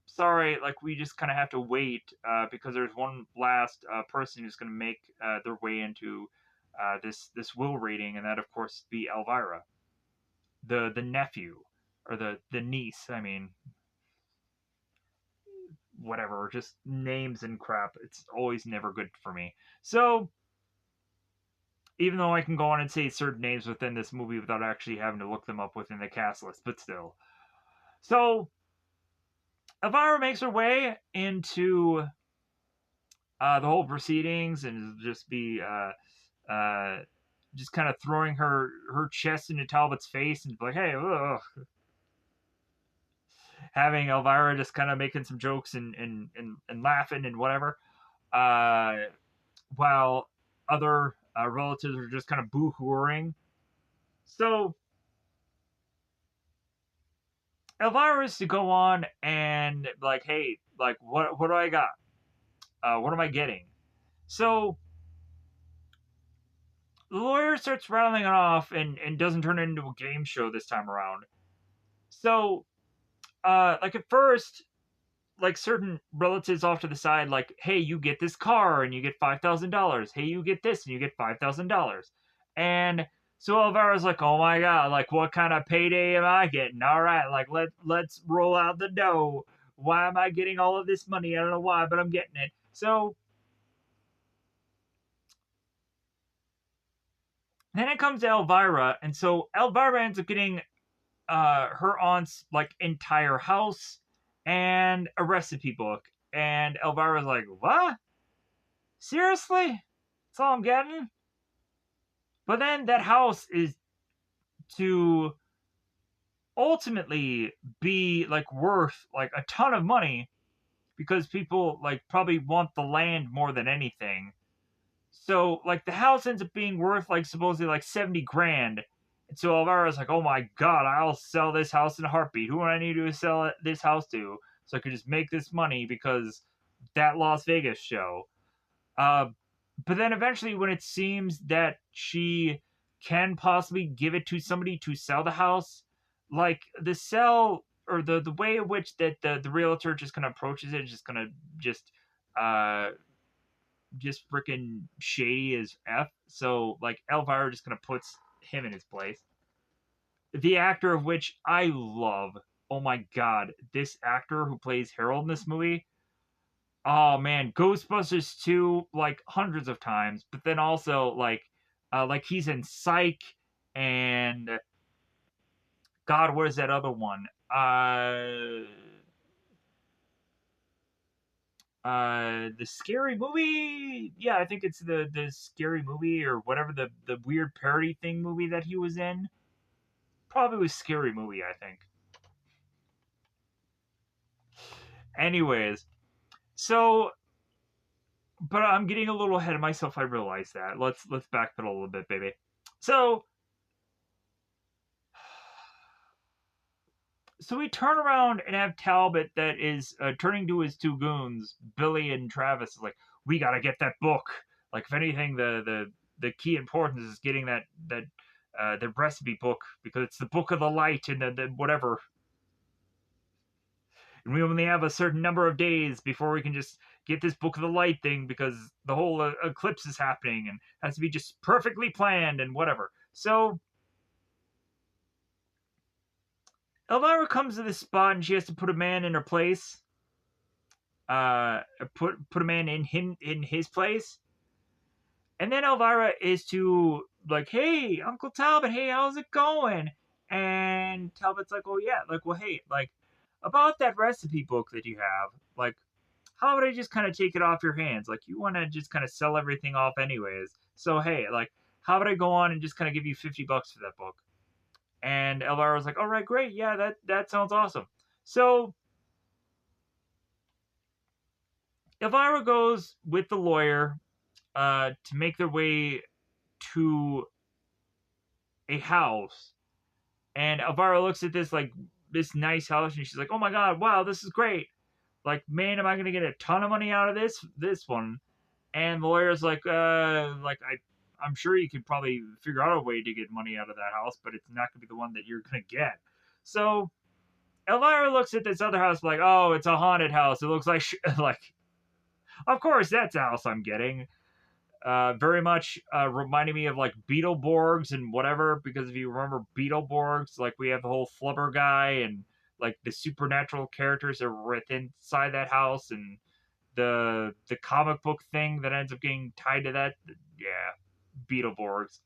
sorry, like we just kind of have to wait because there's one last person who's going to make their way into this will reading, and that of course be Elvira, the nephew or the niece. I mean, whatever, just names and crap. It's always never good for me. So even though I can go on and say certain names within this movie without actually having to look them up within the cast list, but still. So Elvira makes her way into the whole proceedings and just be just kind of throwing her chest into Talbot's face and be like, hey, ugh. Having Elvira just kind of making some jokes and laughing and whatever, while other relatives are just kind of boo-hooing. So Elvira is to go on and like, hey, like what do I got? What am I getting? So the lawyer starts rattling it off and doesn't turn it into a game show this time around. So, like at first, like certain relatives off to the side, like, hey, you get this car and you get $5,000. Hey, you get this and you get $5,000. And so Elvira's like, oh my god, like what kind of payday am I getting? All right, like let's roll out the dough. Why am I getting all of this money? I don't know why, but I'm getting it. So then it comes to Elvira, and so Elvira ends up getting her aunt's like entire house and a recipe book. And Elvira's like, what? Seriously? That's all I'm getting? But then that house is to ultimately be like worth like a ton of money because people like probably want the land more than anything. So like the house ends up being worth like supposedly like 70 grand. And so Elvira's like, oh my god, I'll sell this house in a heartbeat. Who do I need to sell this house to so I could just make this money because that Las Vegas show. Uh, but then eventually, when it seems that she can possibly give it to somebody to sell the house, like the sell or the way in which that the realtor just kind of approaches it is just gonna uh just freaking shady as f. So like Elvira just kind of puts him in his place. The actor of which I love. Oh my god, this actor who plays Harold in this movie. Oh man, Ghostbusters 2 like hundreds of times, but then also like he's in Psych and God, what is that other one? the Scary Movie. Yeah, I think it's the Scary Movie or whatever the weird parody thing movie that he was in. Probably was Scary Movie, I think. Anyways, so but I'm getting a little ahead of myself. I realize that. Let's backpedal a little bit, baby. So we turn around and have Talbot that is turning to his two goons, Billy and Travis, is like, we gotta get that book. Like, if anything, the key importance is getting that the recipe book because it's the book of the light and the whatever. And we only have a certain number of days before we can just get this book of the light thing because the whole eclipse is happening and has to be just perfectly planned and whatever. So Elvira comes to this spot and she has to put a man in her place. Put a man in his place. And then Elvira is to like, hey, Uncle Talbot, hey, how's it going? And Talbot's like, oh yeah, like, well, hey, like, about that recipe book that you have, like, how would I just kind of take it off your hands? Like, you want to just kind of sell everything off anyways. So hey, like, how would I go on and just kind of give you $50 for that book? And Elvira was like, all right, great, yeah, that sounds awesome. So Elvira goes with the lawyer to make their way to a house, and Elvira looks at this nice house, and she's like, "Oh my god, wow, this is great! Like, man, am I gonna get a ton of money out of this one?" And the lawyer's like, I'm sure you could probably figure out a way to get money out of that house, but it's not gonna be the one that you're gonna get." So Elvira looks at this other house like, "Oh, it's a haunted house. It looks like like, of course that's the house I'm getting." Very much reminding me of like Beetleborgs and whatever, because if you remember Beetleborgs, like we have the whole Flubber guy and like the supernatural characters that were inside that house and the comic book thing that ends up getting tied to that. Yeah, Beetleborgs.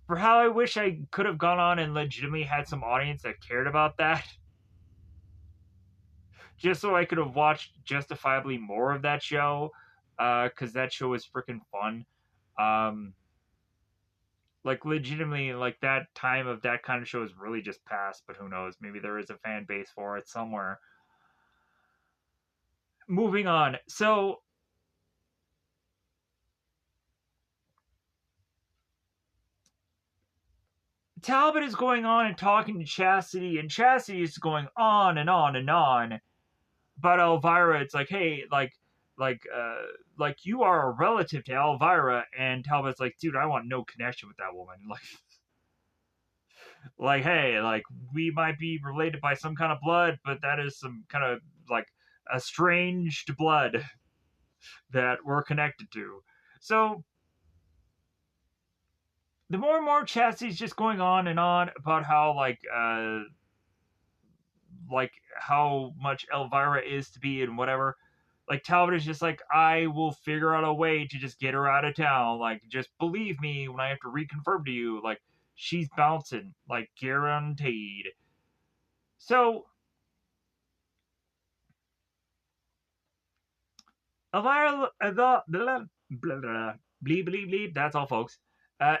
For how I wish I could have gone on and legitimately had some audience that cared about that. Just so I could have watched justifiably more of that show, because that show was freaking fun. Um, like legitimately, like that time of that kind of show is really just past. But who knows? Maybe there is a fan base for it somewhere. Moving on. So Talbot is going on and talking to Chastity, and Chastity is going on and on and on. But Elvira, it's like, hey, like, uh, like you are a relative to Elvira, and Talbot's like, dude, I want no connection with that woman. Like, hey, like we might be related by some kind of blood, but that is some kind of like estranged blood that we're connected to. So the more and more Chastity's just going on and on about how like how much Elvira is to be and whatever. Like Talbot is just like, I will figure out a way to just get her out of town. Like, just believe me when I have to reconfirm to you. Like, she's bouncing, like guaranteed. So Elvira, blah, blah, blah, blah, bleep, bleep, bleep. That's all, folks.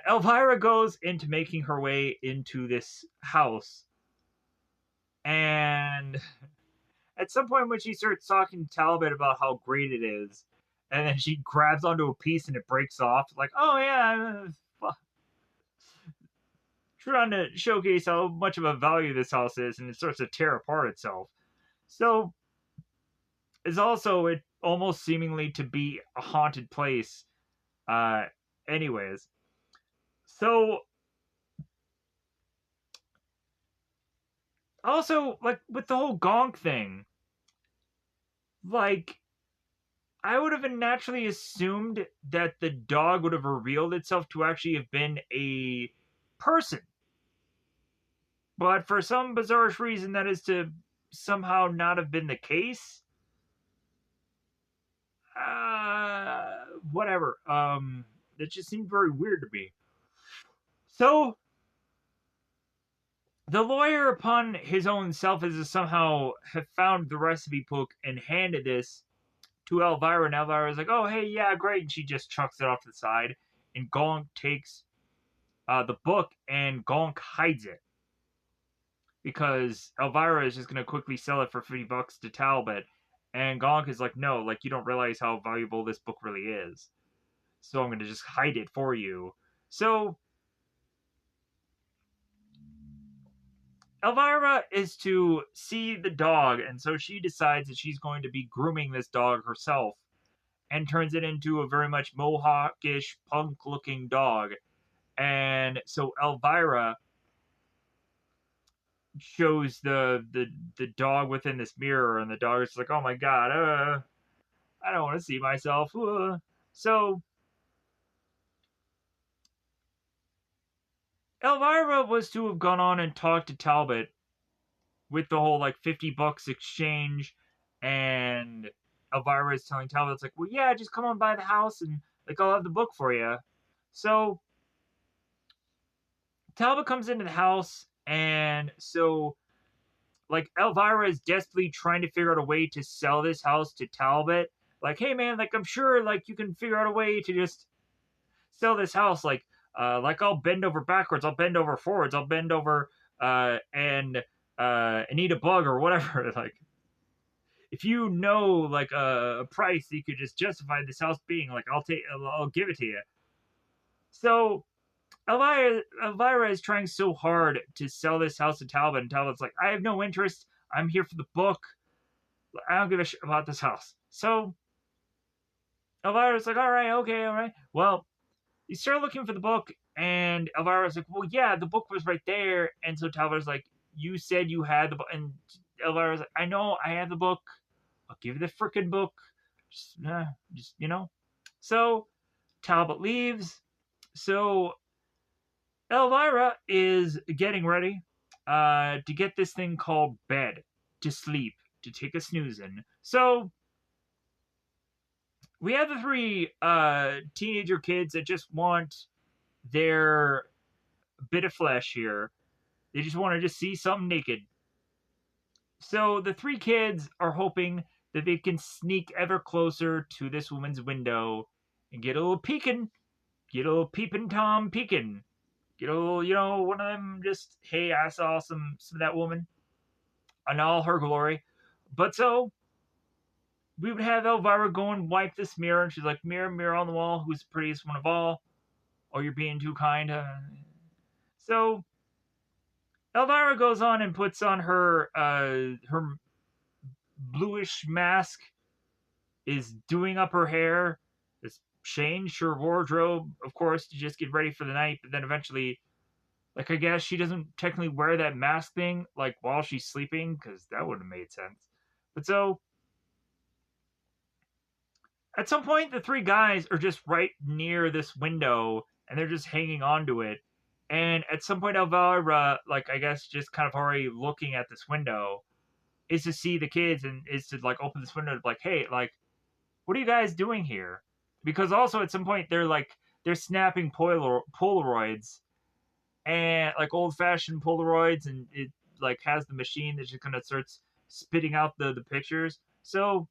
Elvira goes into making her way into this house, and at some point when she starts talking to Talbot about how great it is, and then she grabs onto a piece and it breaks off, like, oh yeah, trying to showcase how much of a value this house is, and it starts to tear apart itself. So it's also it almost seemingly to be a haunted place. Uh, anyways, so also like with the whole Gonk thing, like I would have naturally assumed that the dog would have revealed itself to actually have been a person. But for some bizarre reason, that is to somehow not have been the case. Whatever. It just seemed very weird to me. So, the lawyer, upon his own self, is to somehow have found the recipe book and handed this to Elvira, and Elvira's like, oh, hey, yeah, great. And she just chucks it off to the side. And Gonk takes the book, and Gonk hides it. Because Elvira is just going to quickly sell it for $50 to Talbot. And Gonk is like, no, like, you don't realize how valuable this book really is. So I'm going to just hide it for you. So Elvira is to see the dog, and so she decides that she's going to be grooming this dog herself and turns it into a very much mohawkish, punk-looking dog. And so Elvira shows the dog within this mirror, and the dog is like, oh my god, I don't want to see myself. So Elvira was to have gone on and talked to Talbot with the whole like $50 exchange, and Elvira is telling Talbot, it's like, well, yeah, just come on by the house and like I'll have the book for you. So Talbot comes into the house, and so like Elvira is desperately trying to figure out a way to sell this house to Talbot. Like, hey man, like I'm sure like you can figure out a way to just sell this house. Like I'll bend over backwards, I'll bend over forwards, I'll bend over and eat a bug or whatever. Like, if you know like a price you could just justify this house being, like I'll give it to you. So Elvira is trying so hard to sell this house to Talbot, and Talbot's like, I have no interest. I'm here for the book. I don't give a shit about this house. So Elvira's like, all right, okay, all right. Well, you start looking for the book, and Elvira's like, well, yeah, the book was right there. And so Talbot's like, you said you had the book. And Elvira's like, I know I have the book. I'll give you the frickin' book. Just, you know. So Talbot leaves. So Elvira is getting ready to get this thing called bed, to sleep, to take a snooze in. So we have the three teenager kids that just want their bit of flesh here. They just want to just see something naked. So the three kids are hoping that they can sneak ever closer to this woman's window and get a little peeking, get a little peeping Tom peeking. Get a little, you know, one of them just, hey, I saw some of that woman in all her glory. But so we would have Elvira go and wipe this mirror, and she's like, mirror, mirror on the wall, who's the prettiest one of all? Oh, you're being too kind. So Elvira goes on and puts on her bluish mask, is doing up her hair, is changed her wardrobe, of course, to just get ready for the night, but then eventually, like, I guess she doesn't technically wear that mask thing, like, while she's sleeping, because that wouldn't have made sense. But so, at some point, the three guys are just right near this window, and they're just hanging on to it. And at some point, Elvira, like, I guess just kind of already looking at this window, is to see the kids and is to, like, open this window and be like, hey, like, what are you guys doing here? Because also at some point, they're snapping Polaroids, and, like, old-fashioned Polaroids, and it, like, has the machine that just kind of starts spitting out the pictures. So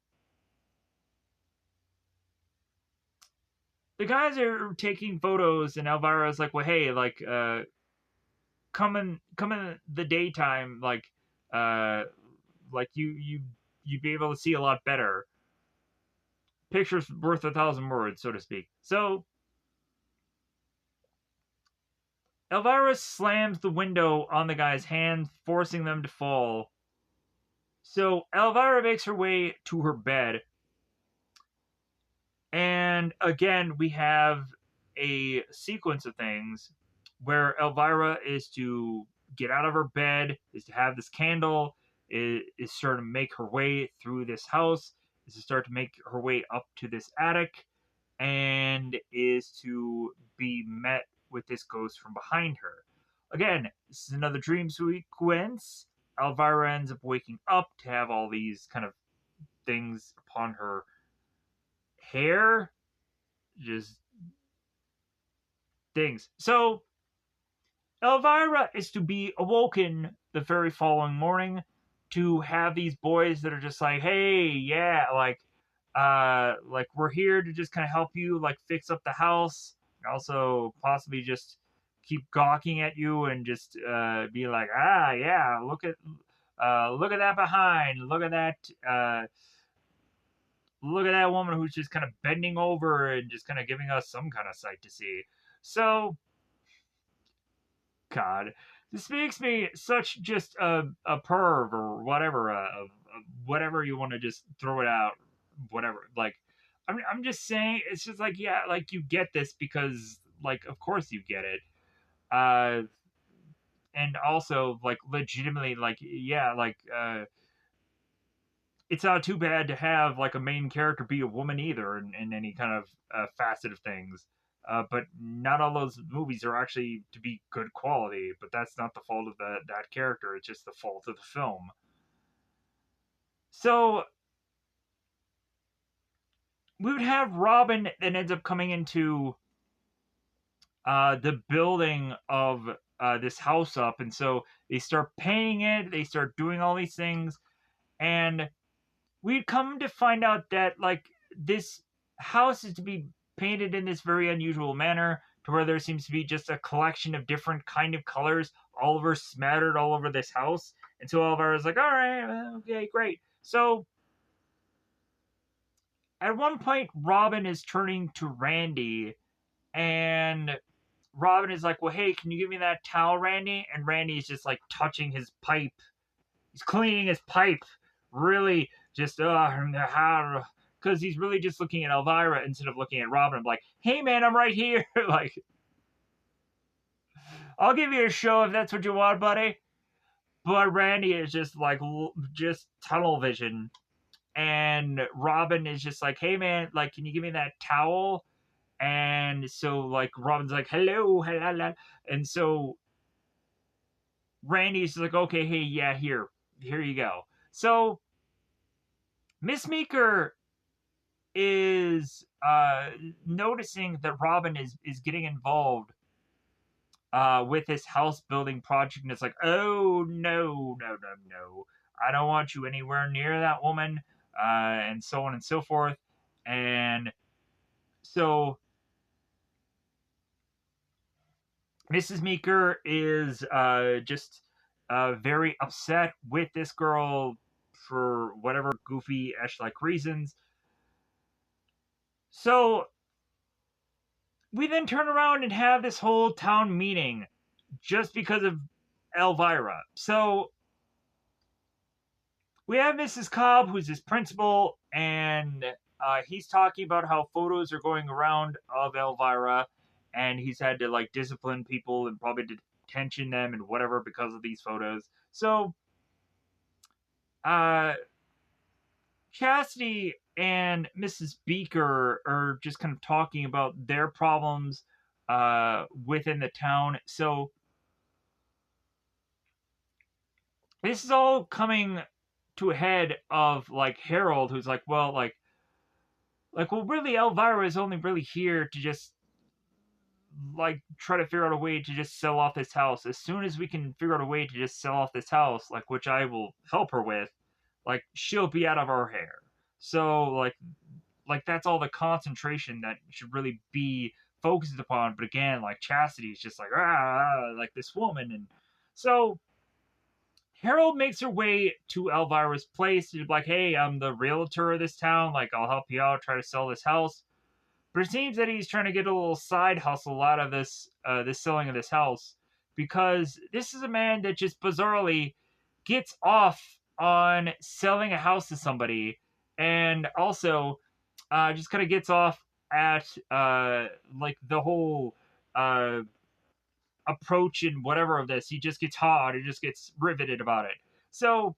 the guys are taking photos, and Elvira's like, well, hey, like, come in the daytime, like you'd be able to see a lot better. Pictures worth 1,000 words, so to speak. So Elvira slams the window on the guy's hand, forcing them to fall. So Elvira makes her way to her bed, and again we have a sequence of things where Elvira is to get out of her bed, is to have this candle, is start to make her way through this house, is to start to make her way up to this attic, and is to be met with this ghost from behind her. Again, this is another dream sequence. Elvira ends up waking up to have all these kind of things upon her hair. Just things. So Elvira is to be awoken the very following morning to have these boys that are just like, hey, yeah, like, like we're here to just kind of help you like fix up the house, and also possibly just keep gawking at you and just be like, ah, yeah, look at that behind, uh, look at that woman who's just kind of bending over and just kind of giving us some kind of sight to see. So, God, this makes me such just a perv or whatever, whatever you want to just throw it out, whatever. Like, I'm just saying, it's just like, yeah, like you get this because, like, of course you get it. Uh, and also, like, legitimately, like, yeah, like, it's not too bad to have like a main character be a woman either in any kind of facet of things. But not all those movies are actually to be good quality. But that's not the fault of that character. It's just the fault of the film. So we would have Robin that ends up coming into the building of this house up, and so they start painting it. They start doing all these things, and we'd come to find out that like this house is to be painted in this very unusual manner to where there seems to be just a collection of different kind of colors all over smattered all over this house. And so Elvira's like, all right, okay, great. So at one point Robin is turning to Randy, and Robin is like, well, hey, can you give me that towel, Randy? And Randy's just like touching his pipe. He's cleaning his pipe, really just because he's really just looking at Elvira instead of looking at Robin. I'm like, hey man, I'm right here. Like, I'll give you a show if that's what you want, buddy. But Randy is just like just tunnel vision, and Robin is just like, hey man, like, can you give me that towel? And so like Robin's like, hello, hello, and so Randy's like, okay, hey, yeah, here you go. So Miss Meeker is noticing that Robin is getting involved with this house building project, and it's like, oh no, no, no, no, I don't want you anywhere near that woman, and so on and so forth. And so Mrs. Meeker is just very upset with this girl for whatever goofy Ash like reasons. So we then turn around and have this whole town meeting just because of Elvira. So we have Mrs. Cobb, who's his principal, and he's talking about how photos are going around of Elvira, and he's had to like discipline people and probably detention them and whatever because of these photos. So uh, Chastity and Mrs. Beaker are just kind of talking about their problems within the town. So this is all coming to a head of like Harold, who's like, well, well, really, Elvira is only really here to just like try to figure out a way to just sell off this house. As soon as we can figure out a way to just sell off this house, like which I will help her with, like she'll be out of our hair. So like that's all the concentration that should really be focused upon. But again, like Chastity is just like like this woman, and so Harold makes her way to Elvira's place. She's like, hey, I'm the realtor of this town. Like, I'll help you out, try to sell this house. But it seems that he's trying to get a little side hustle out of this selling of this house, because this is a man that just bizarrely gets off on selling a house to somebody, and also just kind of gets off at like the whole uh, approach and whatever of this. He just gets hot. He just gets riveted about it. So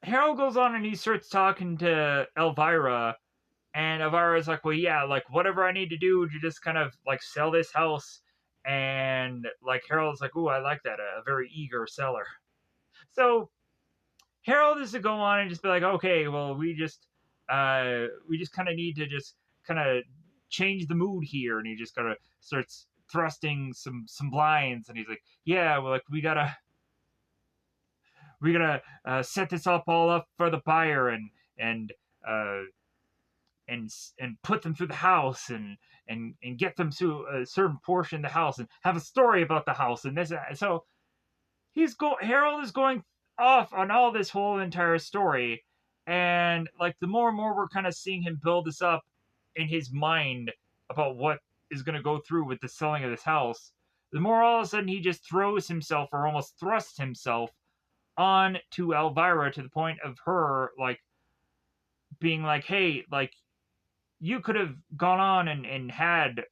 Harold goes on and he starts talking to Elvira, and Elvira's like, well, yeah, like whatever I need to do to just kind of like sell this house. And like Harold's like, ooh, I like that, a very eager seller. So Harold is to go on and just be like, okay, well, we just kind of need to just kind of change the mood here, and he just kind of starts thrusting some blinds, and he's like, yeah, well, like we gotta set this all up for the buyer and uh, and put them through the house and get them to a certain portion of the house and have a story about the house and this. So Harold is going off on all this whole entire story, and like the more and more we're kind of seeing him build this up in his mind about what is going to go through with the selling of this house, the more all of a sudden he just throws himself or almost thrusts himself on to Elvira to the point of her like being like, hey, like you could have gone on and had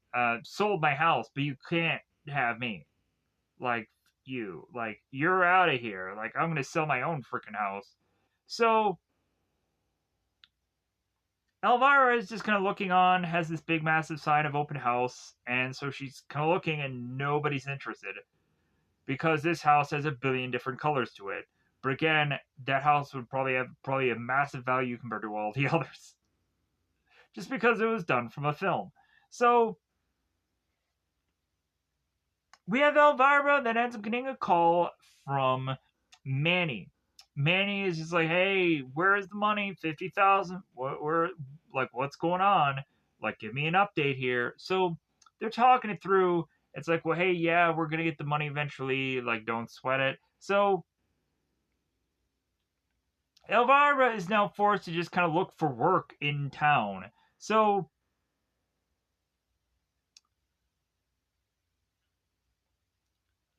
sold my house, but you can't have me. Like, you're out of here. Like, I'm gonna sell my own freaking house. So Elvira is just kind of looking on, has this big massive sign of open house, and so she's kind of looking and nobody's interested because this house has a billion different colors to it. But again, that house would probably have a massive value compared to all the others. Just because it was done from a film. So we have Elvira that ends up getting a call from Manny. Manny is just like, hey, where's the money? 50,000. Where, like, what's going on? Like, give me an update here. So they're talking it through. It's like, well, hey, yeah, we're gonna get the money eventually. Like, don't sweat it. So Elvira is now forced to just kind of look for work in town. So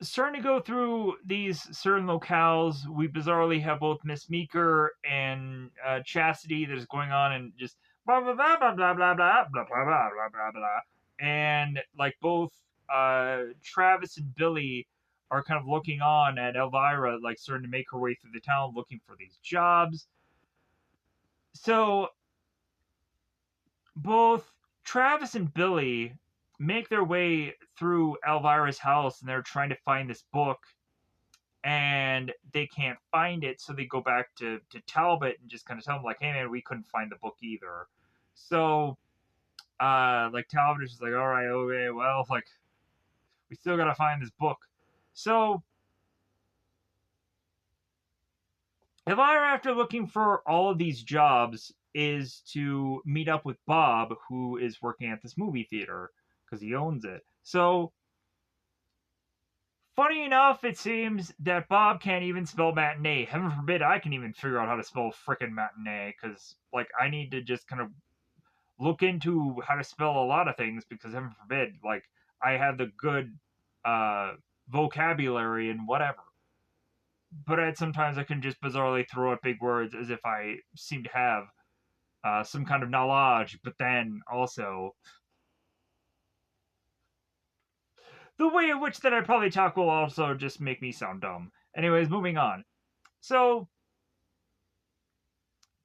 starting to go through these certain locales, we bizarrely have both Miss Meeker and Chastity that is going on and just blah blah blah blah blah blah blah blah blah blah blah blah blah, and like both Travis and Billy are kind of looking on at Elvira, like starting to make her way through the town looking for these jobs. So both Travis and Billy make their way through Elvira's house and they're trying to find this book and they can't find it, so they go back to Talbot and just kind of tell him like, hey man, we couldn't find the book either. So like Talbot is just like, all right, okay, well, like we still gotta find this book. So Elvira, after looking for all of these jobs, is to meet up with Bob, who is working at this movie theater because he owns it. So funny enough, it seems that Bob can't even spell matinee. Heaven forbid I can even figure out how to spell frickin' matinee, because, like, I need to just kind of look into how to spell a lot of things, because heaven forbid, like, I have the good vocabulary and whatever. But sometimes I can just bizarrely throw out big words as if I seem to have some kind of knowledge, but then also the way in which that I probably talk will also just make me sound dumb. Anyways, moving on. So,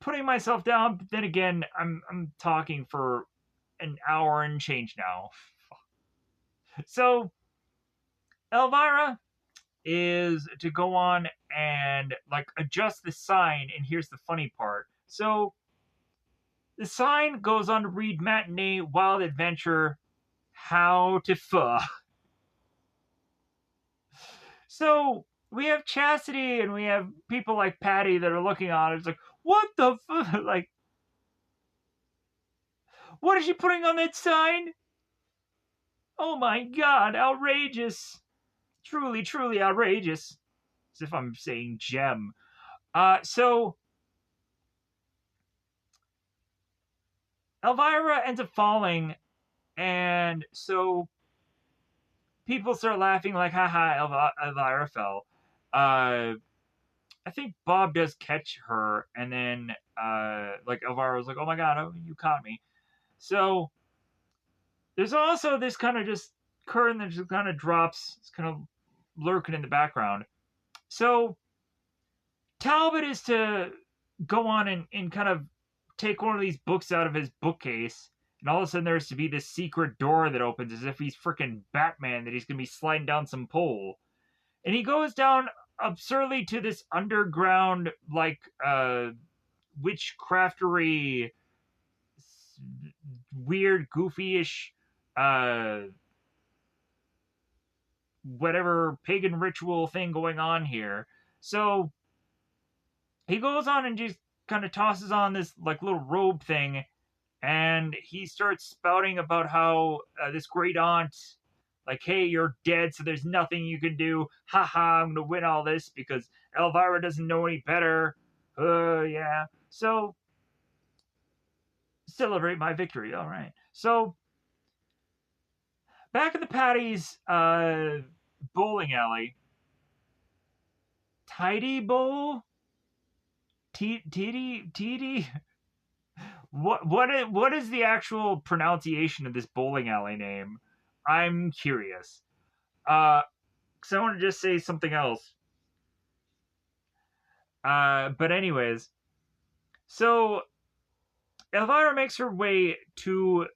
putting myself down, but then again, I'm talking for an hour and change now. So, Elvira is to go on and like adjust the sign, and here's the funny part. So, the sign goes on to read matinee, wild adventure, how to fuck. So we have Chastity and we have people like Patty that are looking on it. It's like, what the fuck? Like, what is she putting on that sign? Oh my god, outrageous. Truly, truly outrageous. As if I'm saying gem. So Elvira ends up falling, and so people start laughing like, haha, Elvira fell. I think Bob does catch her, and then like Elvira was like, "Oh my god, oh, you caught me." So there's also this kind of just curtain that just kind of drops, it's kind of lurking in the background. So Talbot is to go on and kind of take one of these books out of his bookcase, and all of a sudden there's to be this secret door that opens as if he's freaking Batman, that he's gonna be sliding down some pole, and he goes down absurdly to this underground like witchcraftery weird goofy-ish uh whatever pagan ritual thing going on here. So he goes on and just kind of tosses on this like little robe thing, and he starts spouting about how this great aunt, like, hey, you're dead, so there's nothing you can do. Haha, I'm gonna win all this because Elvira doesn't know any better. Yeah. So celebrate my victory. All right. So back at the Patty's bowling alley, Tidy Bowl, Tiddy. What is the actual pronunciation of this bowling alley name? I'm curious. Because I want to just say something else. But anyways, so Elvira makes her way to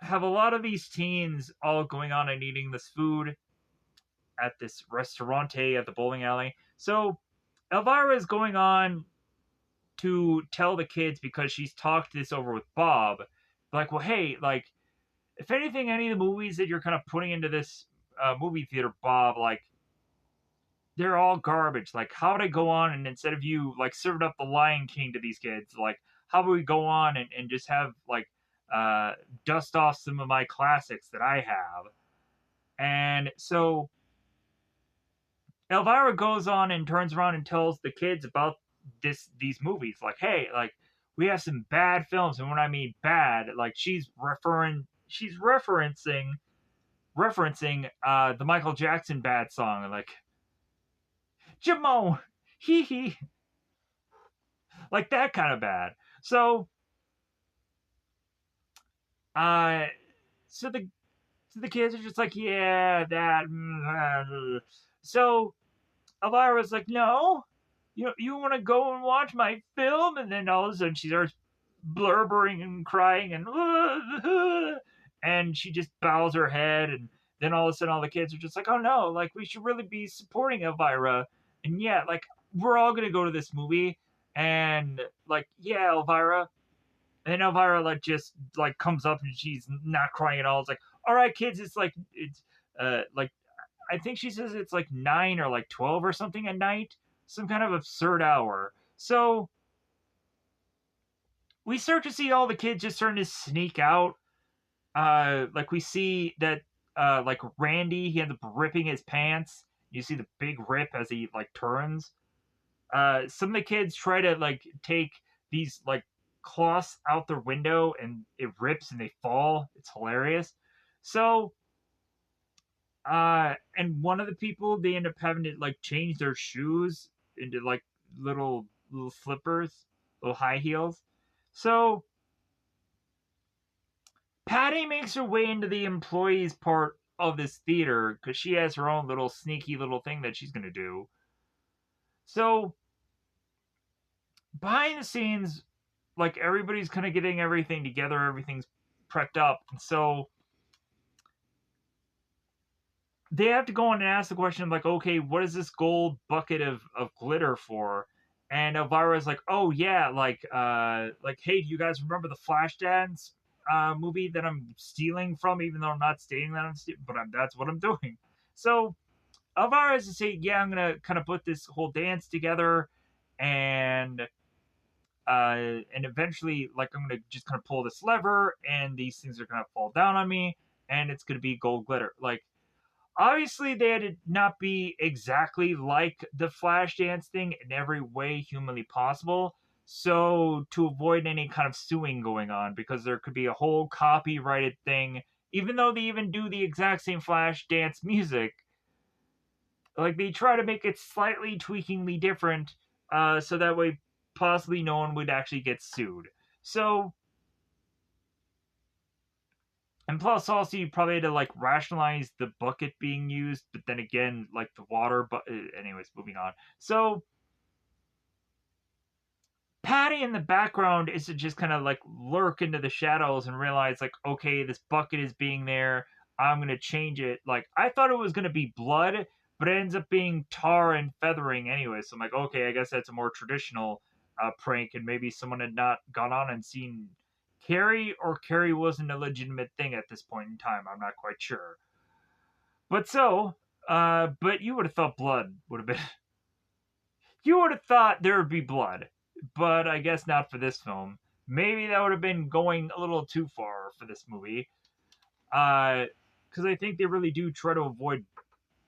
have a lot of these teens all going on and eating this food at this restaurante at the bowling alley. So Elvira is going on to tell the kids because she's talked this over with Bob. Like, well, hey, like, if anything, any of the movies that you're kind of putting into this movie theater, Bob, like, they're all garbage. Like, how would I go on and instead of you like serving up the Lion King to these kids, like, how would we go on and just have like uh, dust off some of my classics that I have? And so Elvira goes on and turns around and tells the kids about these movies. Like, hey, like we have some bad films, and when I mean bad, like she's referencing the Michael Jackson bad song, like Jamon, hee hee, like that kind of bad. So, uh, so the kids are just like, yeah, that. So Elvira's like, no, you want to go and watch my film, and then all of a sudden she starts blurbering and crying and she just bows her head, and then all of a sudden all the kids are just like, oh no, like we should really be supporting Elvira, and yeah, like we're all gonna go to this movie, and like yeah, Elvira. And then Elvira like just like comes up and she's not crying at all. It's like, all right, kids, it's like I think she says it's like 9 or like 12 or something at night, some kind of absurd hour. So we start to see all the kids just starting to sneak out. Like we see that like Randy, he ends up ripping his pants. You see the big rip as he like turns. Some of the kids try to like take these like cloths out their window and it rips and they fall. It's hilarious. So and one of the people they end up having to like change their shoes into like little slippers, little high heels. So Patty makes her way into the employees part of this theater because she has her own little sneaky little thing that she's gonna do. So behind the scenes, like everybody's kind of getting everything together, everything's prepped up, and so they have to go on and ask the question like, okay, what is this gold bucket of glitter for? And Elvira's like, oh yeah, like hey, do you guys remember the Flashdance movie that I'm stealing from, even though I'm not stating that I'm stealing, but that's what I'm doing. So Elvira's to say, yeah, I'm gonna kind of put this whole dance together, and and eventually, like, I'm gonna just kind of pull this lever, and these things are gonna fall down on me, and it's gonna be gold glitter. Like, obviously, they had to not be exactly like the Flashdance thing in every way humanly possible. So, to avoid any kind of suing going on, because there could be a whole copyrighted thing, even though they even do the exact same Flashdance music, like they try to make it slightly tweakingly different, so that way possibly no one would actually get sued. So, and plus also you probably had to like rationalize the bucket being used, but then again like the water. But anyways, moving on. So Patty in the background is to just kind of like lurk into the shadows and realize like, okay, this bucket is being there. I'm gonna change it. Like I thought it was gonna be blood, but it ends up being tar and feathering anyway. So I'm like, okay, I guess that's a more traditional prank, and maybe someone had not gone on and seen Carrie, or Carrie wasn't a legitimate thing at this point in time. I'm not quite sure. But so, but you would have thought blood would have been You would have thought there would be blood, but I guess not for this film. Maybe that would have been going a little too far for this movie. Because I think they really do try to avoid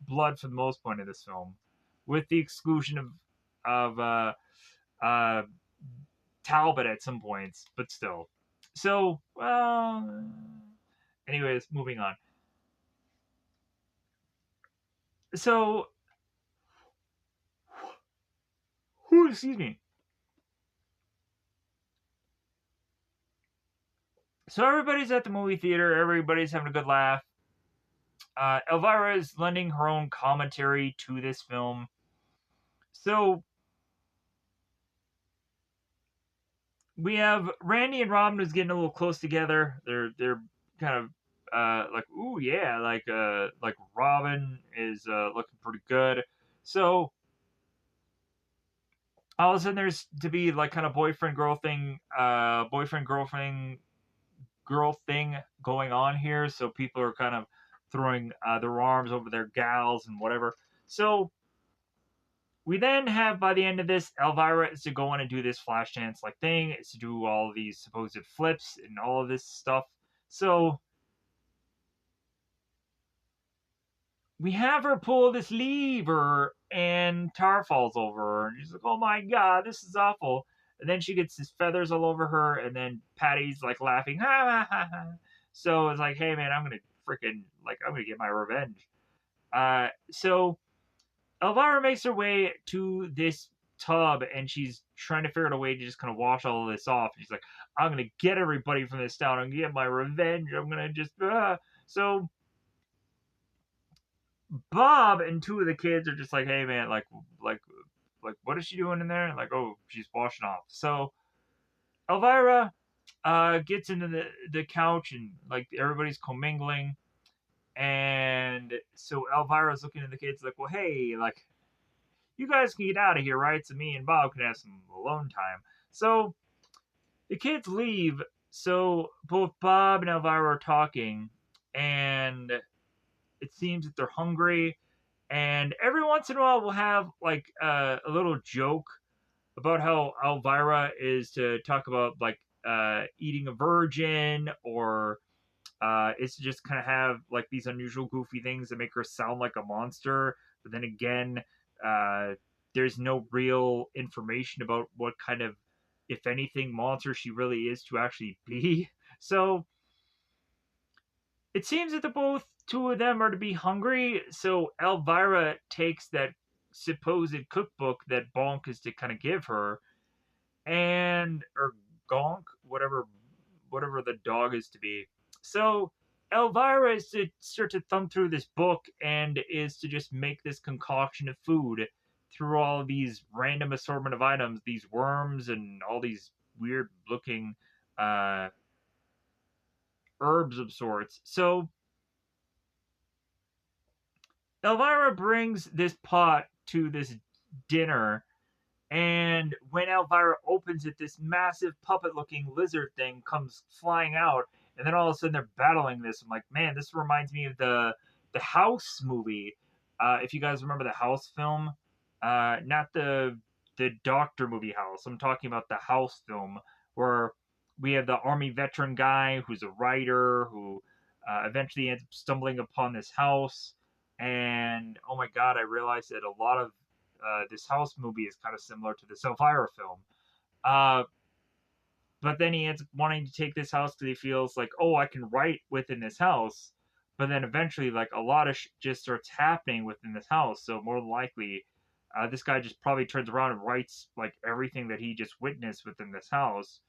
blood for the most part in this film, with the exclusion of uh, Talbot at some points, but still. So, well, anyways, moving on. So, excuse me. So everybody's at the movie theater. Everybody's having a good laugh. Elvira is lending her own commentary to this film. So we have Randy and Robin who's getting a little close together. They're kind of like, ooh yeah, like Robin is looking pretty good. So all of a sudden there's to be like kind of boyfriend girl thing going on here. So people are kind of throwing their arms over their gals and whatever. So we then have by the end of this, Elvira is to go on and do this flash dance like thing. It's to do all these supposed flips and all of this stuff. So we have her pull this lever and Tar falls over her and she's like, oh my god, this is awful. And then she gets his feathers all over her, and then Patty's like laughing, ha ha ha ha. So it's like, hey man, I'm gonna get my revenge. So Elvira makes her way to this tub and she's trying to figure out a way to just kind of wash all of this off. She's like, I'm gonna get everybody from this town. I'm gonna get my revenge. I'm gonna just so Bob and two of the kids are just like, hey man, like what is she doing in there? And like, oh, she's washing off. So Elvira gets into the couch and like everybody's commingling. And so Elvira's looking at the kids like, well, hey, like you guys can get out of here, right? So me and Bob can have some alone time. So the kids leave. So both Bob and Elvira are talking, and it seems that they're hungry. And every once in a while, we'll have like a little joke about how Elvira is to talk about like eating a virgin, or is to just kind of have like these unusual, goofy things that make her sound like a monster. But then again, uh, there's no real information about what kind of, if anything, monster she really is to actually be. So it seems that the both two of them are to be hungry. So Elvira takes that supposed cookbook that Bonk is to kind of give her, and or Gonk, whatever the dog is to be. So Elvira is to start to thumb through this book and is to just make this concoction of food through all these random assortment of items, these worms and all these weird looking uh, herbs of sorts. So Elvira brings this pot to this dinner, and when Elvira opens it, this massive puppet looking lizard thing comes flying out, and then all of a sudden they're battling this. I'm like, man, this reminds me of the House movie. If you guys remember the House film, not the Doctor movie House. I'm talking about the House film where we have the army veteran guy who's a writer who eventually ends up stumbling upon this house. And oh my god, I realized that a lot of this House movie is kind of similar to the Elvira film. Uh, but then he ends up wanting to take this house because he feels like, oh, I can write within this house. But then eventually, like a lot of just starts happening within this house. So more than likely, this guy just probably turns around and writes like everything that he just witnessed within this house.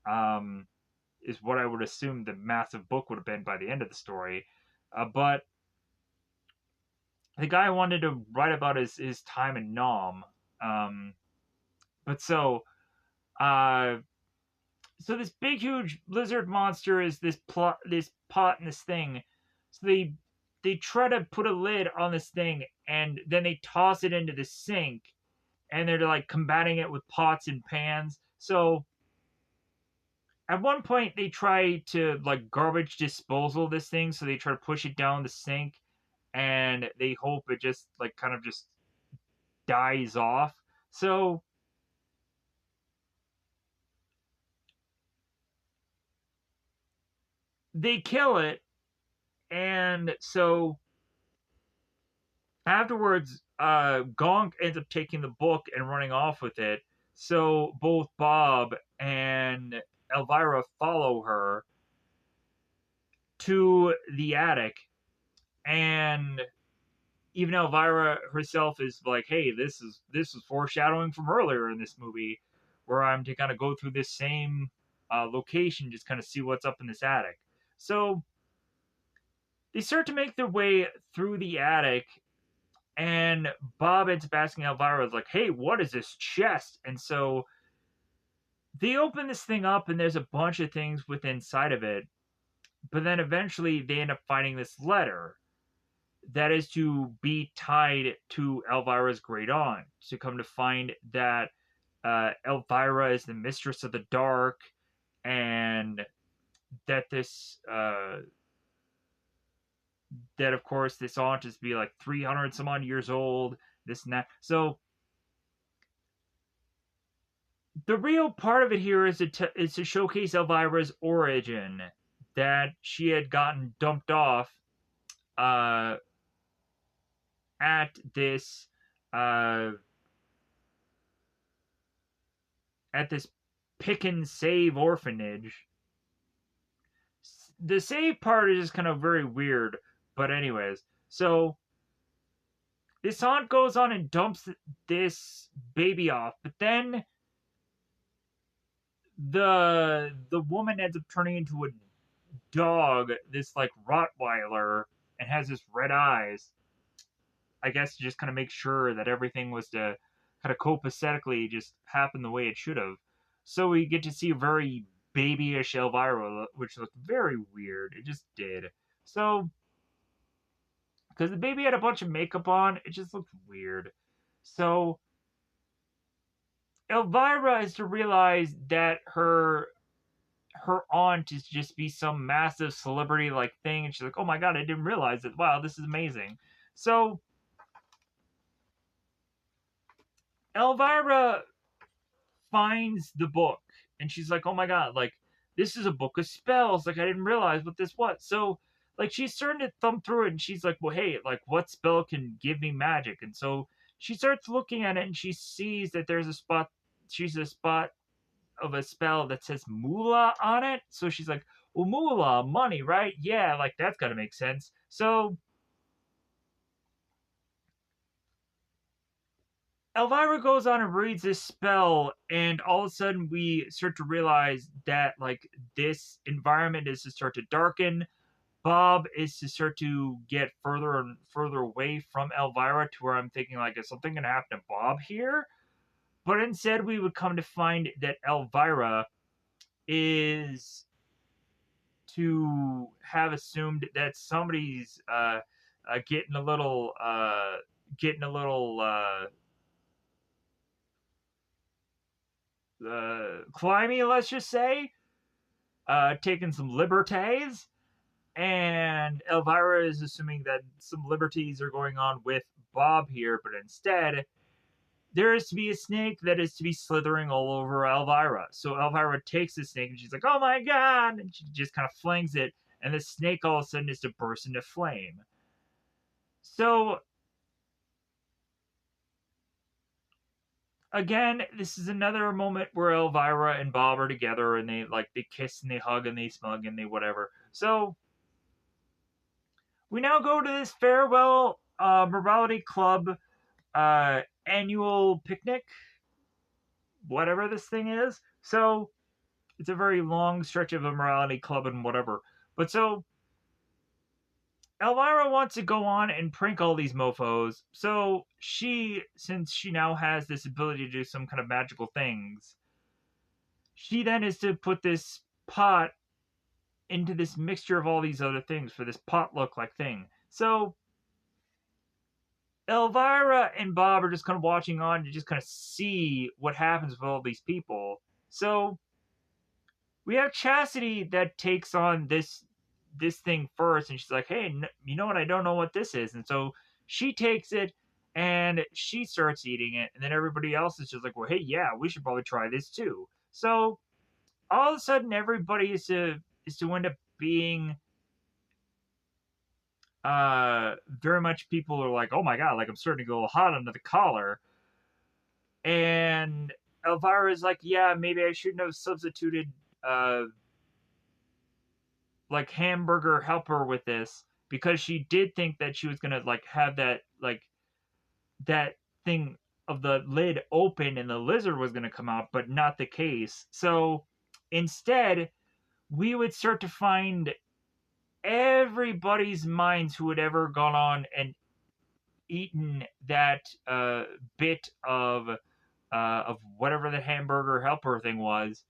Um, is what I would assume the massive book would have been by the end of the story. But the guy wanted to write about his time in Nam. Um, but uh, so this big huge lizard monster is this pot and this thing. So they try to put a lid on this thing and then they toss it into the sink and they're like combating it with pots and pans. So at one point they try to like garbage disposal this thing, so they try to push it down the sink and they hope it just like kind of just dies off. So they kill it, and so afterwards, Gonk ends up taking the book and running off with it. So both Bob and Elvira follow her to the attic, and even Elvira herself is like, "Hey, this is foreshadowing from earlier in this movie, where I'm to kind of go through this same location, just kind of see what's up in this attic." So they start to make their way through the attic, and Bob ends up asking Elvira, like, "Hey, what is this chest?" And so they open this thing up, and there's a bunch of things within inside of it. But then eventually they end up finding this letter that is to be tied to Elvira's great aunt. To come to find that Elvira is the mistress of the dark, and that that of course this aunt is to be like 300 some odd years old, this and that. So the real part of it here is to showcase Elvira's origin, that she had gotten dumped off uh, at this uh, at this pick and save orphanage. The save part is just kind of very weird, but anyways, so this aunt goes on and dumps this baby off, but then the woman ends up turning into a dog, this like Rottweiler, and has this red eyes. I guess to just kind of make sure that everything was to kind of copacetically just happen the way it should have. So we get to see a very babyish Elvira, which looked very weird. It just did. So, because the baby had a bunch of makeup on, it just looked weird. So, Elvira is to realize that her aunt is just be some massive celebrity like thing, and she's like, "Oh my god, I didn't realize it. Wow, this is amazing." So Elvira finds the book, and she's like, "Oh my god, like this is a book of spells. Like I didn't realize what this was." So like she's starting to thumb through it, and she's like, "Well, hey, like what spell can give me magic?" And so she starts looking at it, and she sees that there's a spot. She's a spot of a spell that says moolah on it. So she's like, "Well, moolah, money, right? Yeah, like that's got to make sense." So Elvira goes on and reads this spell, and all of a sudden we start to realize that like this environment is to start to darken. Bob is to start to get further and further away from Elvira, to where I'm thinking like, is something gonna happen to Bob here? But instead, we would come to find that Elvira is to have assumed that somebody's getting a little climby, let's just say, taking some liberties, and Elvira is assuming that some liberties are going on with Bob here, but instead there is to be a snake that is to be slithering all over Elvira. So Elvira takes the snake and she's like, "Oh my god!" And she just kind of flings it, and the snake all of a sudden is to burst into flame. So again, this is another moment where Elvira and Bob are together, and they kiss and they hug and they smug and they whatever. So we now go to this farewell morality club annual picnic, whatever this thing is. So it's a very long stretch of a morality club and whatever. But so Elvira wants to go on and prank all these mofos. So since she now has this ability to do some kind of magical things, she then is to put this pot into this mixture of all these other things for this potluck like thing. So Elvira and Bob are just kind of watching on to just kind of see what happens with all these people. So we have Chastity that takes on this thing first, and she's like, "Hey, you know what? I don't know what this is," and so she takes it, And she starts eating it, and then everybody else is just like, well, hey, yeah, we should probably try this too. So all of a sudden, everybody is to end up being very much people are like, oh my god, like I'm starting to go hot under the collar. And Elvira is like, yeah, maybe I shouldn't have substituted uh like hamburger helper with this, because she did think that she was gonna like have that thing of the lid open and the lizard was gonna come out, but not the case. So instead, we would start to find everybody's minds who had ever gone on and eaten that bit of whatever the hamburger helper thing was.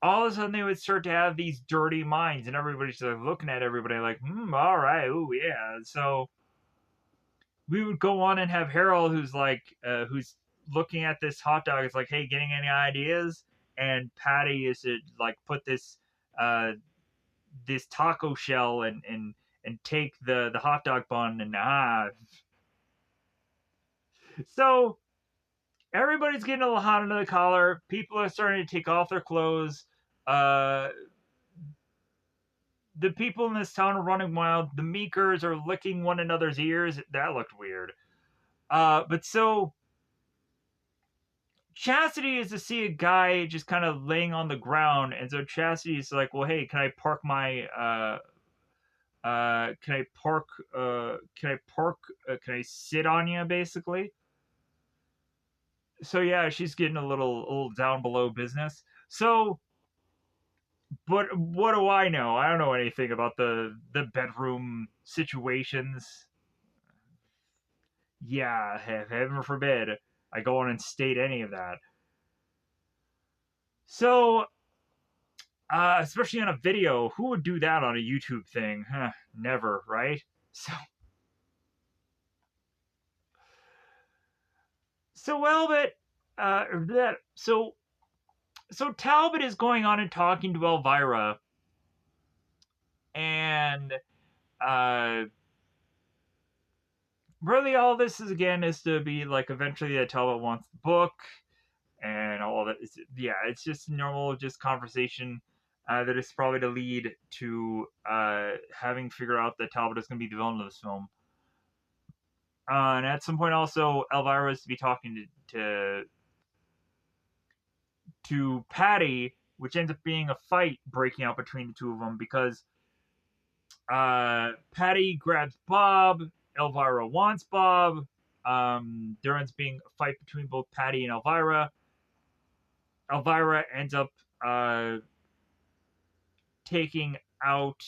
All of a sudden, they would start to have these dirty minds, and everybody's just like looking at everybody like, all right, oh yeah. So we would go on and have Harold, who's like, who's looking at this hot dog. It's like, hey, getting any ideas? And Patty is to like put uh, this taco shell and take the hot dog bun and So everybody's getting a little hot under the collar. People are starting to take off their clothes. Uh, the people in this town are running wild. The Meekers are licking one another's ears. That looked weird. But so Chastity is to see a guy just kind of laying on the ground, and so Chastity's like, "Well, hey, can I park my can I park can I sit on you basically?" So yeah, she's getting a little down below business. So, but what do I know? I don't know anything about the bedroom situations. Yeah, heaven forbid I go on and state any of that. So, especially on a video, who would do that on a YouTube thing? Huh, never, right? So, so Elbit, that so Talbot is going on and talking to Elvira, and uh, really all this is again is to be like eventually that Talbot wants the book and all of that. Yeah, it's just normal, just conversation that is probably to lead to having figured out that Talbot is going to be the villain of this film. And at some point, also Elvira is to be talking to Patty, which ends up being a fight breaking out between the two of them because Patty grabs Bob. Elvira wants Bob. There ends up being a fight between both Patty and Elvira. Elvira ends up taking out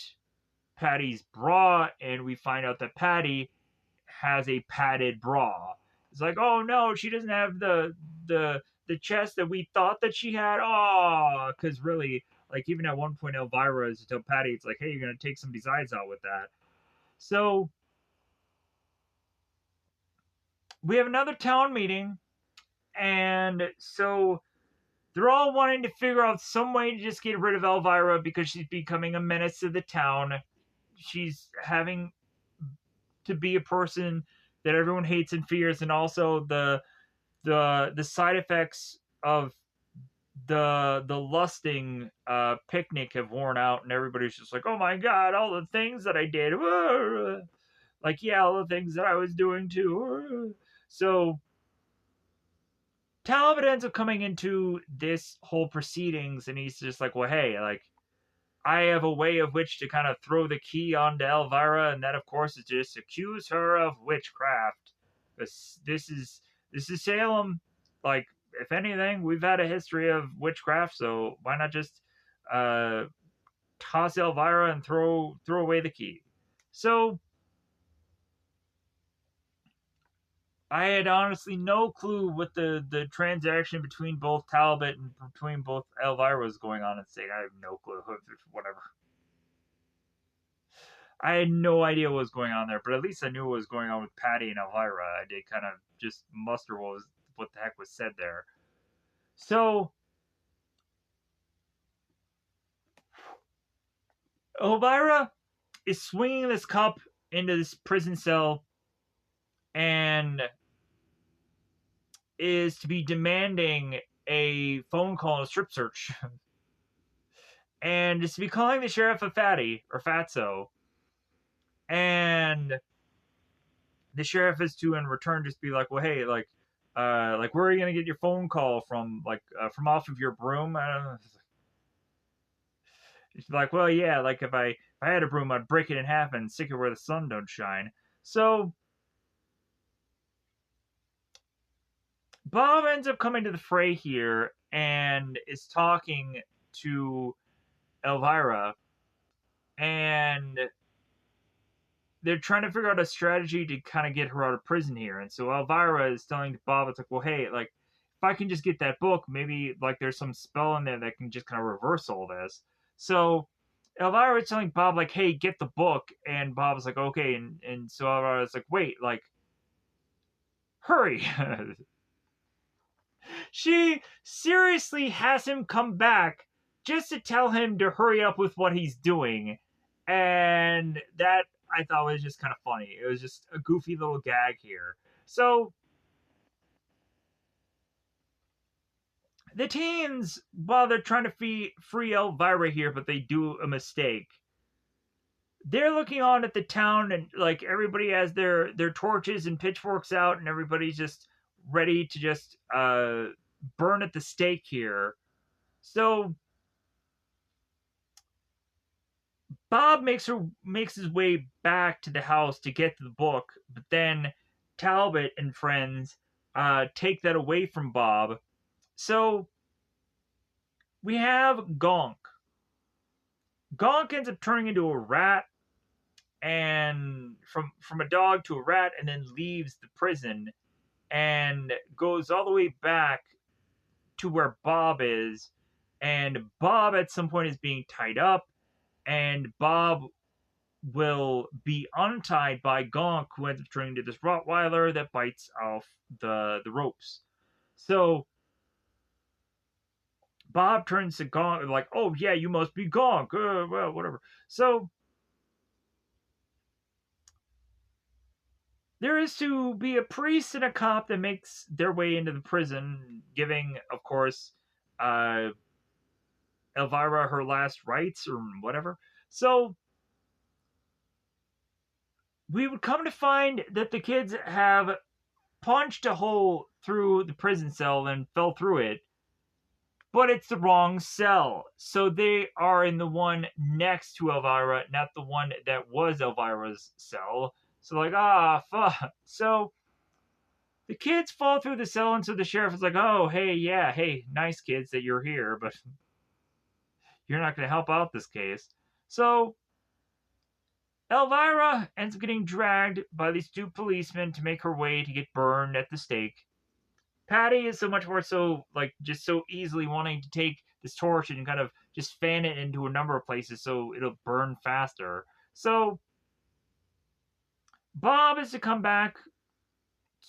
Patty's bra, and we find out that Patty has a padded bra. It's like, oh no, she doesn't have the chest that we thought that she had. Oh, because really, like even at one point, Elvira is to tell Patty, it's like, hey, you're gonna take somebody's eyes out with that. So we have another town meeting, and so they're all wanting to figure out some way to just get rid of Elvira because she's becoming a menace to the town. She's having to be a person that everyone hates and fears, and also the side effects of the lusting picnic have worn out, and everybody's just like, oh my god, all the things that I did, like yeah, all the things that I was doing too. So Talbot ends up coming into this whole proceedings, and he's just like, well, hey, like I have a way of which to kind of throw the key onto Elvira, and that, of course, is just accuse her of witchcraft. This is Salem. Like, if anything, we've had a history of witchcraft, so why not just uh, toss Elvira and throw away the key? So I had honestly no clue what the transaction between both Talbot and between both Elvira was going on and saying I have no clue. Whatever. I had no idea what was going on there, but at least I knew what was going on with Patty and Elvira. I did kind of just muster what the heck was said there. So Elvira is swinging this cup into this prison cell, and is to be demanding a phone call and a strip search. And is to be calling the sheriff a fatty or fatso. And the sheriff is to in return just be like, well, hey, like where are you gonna get your phone call from? Like from off of your broom? I don't know. She's like, well, yeah, like if I had a broom, I'd break it in half and stick it where the sun don't shine. So Bob ends up coming to the fray here and is talking to Elvira, and they're trying to figure out a strategy to kind of get her out of prison here. And so Elvira is telling Bob, it's like, well, hey, like if I can just get that book, maybe like there's some spell in there that can just kind of reverse all this. So Elvira is telling Bob, like, hey, get the book, and Bob's like, okay, and so Elvira's like, wait, like, hurry. She seriously has him come back just to tell him to hurry up with what he's doing. And that I thought was just kind of funny. It was just a goofy little gag here. So the teens, while they're trying to free Elvira here, but they do a mistake. They're looking on at the town, and like everybody has their torches and pitchforks out, and everybody's just ready to just burn at the stake here. So Bob makes his way back to the house to get the book, but then Talbot and friends take that away from Bob. So we have Gonk. Gonk ends up turning into a rat, and from a dog to a rat, and then leaves the prison and goes all the way back to where Bob is. And Bob at some point is being tied up, and Bob will be untied by Gonk, who ends up turning into this Rottweiler that bites off the ropes. So Bob turns to Gonk, like, oh yeah, you must be Gonk. Well, whatever. So there is to be a priest and a cop that makes their way into the prison, giving, of course, uh, Elvira her last rites or whatever. So we would come to find that the kids have punched a hole through the prison cell and fell through it, but it's the wrong cell. So they are in the one next to Elvira, not the one that was Elvira's cell. So like, fuck. So the kids fall through the cell, and so the sheriff is like, oh, hey, yeah, hey, nice kids that you're here, but you're not going to help out this case. So Elvira ends up getting dragged by these two policemen to make her way to get burned at the stake. Patty is so much more so like just so easily wanting to take this torch and kind of just fan it into a number of places so it'll burn faster. So Bob is to come back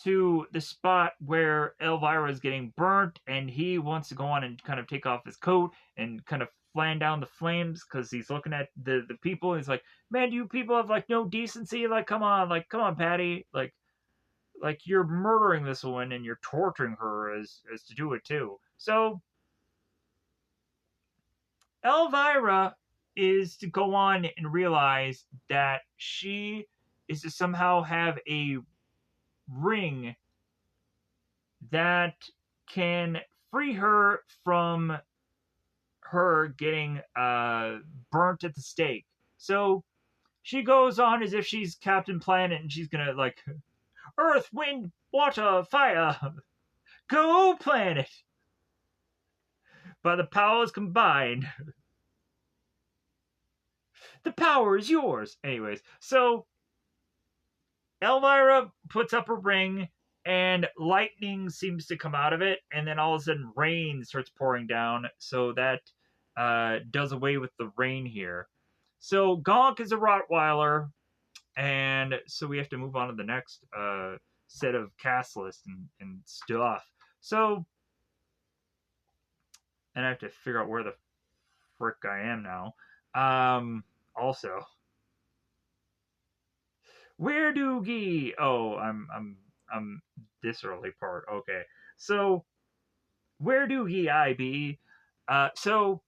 to the spot where Elvira is getting burnt, and he wants to go on and kind of take off his coat and kind of fan down the flames because he's looking at the people. He's like, man, do you people have like no decency? Like, come on, Patty. Like you're murdering this woman and you're torturing her as to do it too. So Elvira is to go on and realize that she is to somehow have a ring that can free her from her getting burnt at the stake. So she goes on as if she's Captain Planet and she's gonna like Earth, Wind, Water, Fire, go planet! By the powers combined, the power is yours. Anyways, so Elvira puts up her ring and lightning seems to come out of it, and then all of a sudden rain starts pouring down, so that does away with the rain here. So Gonk is a Rottweiler, and so we have to move on to the next set of cast lists and stuff. So, and I have to figure out where the frick I am now. Also, Where do ye? Oh, I'm this early part. Okay, so where do ye I be? So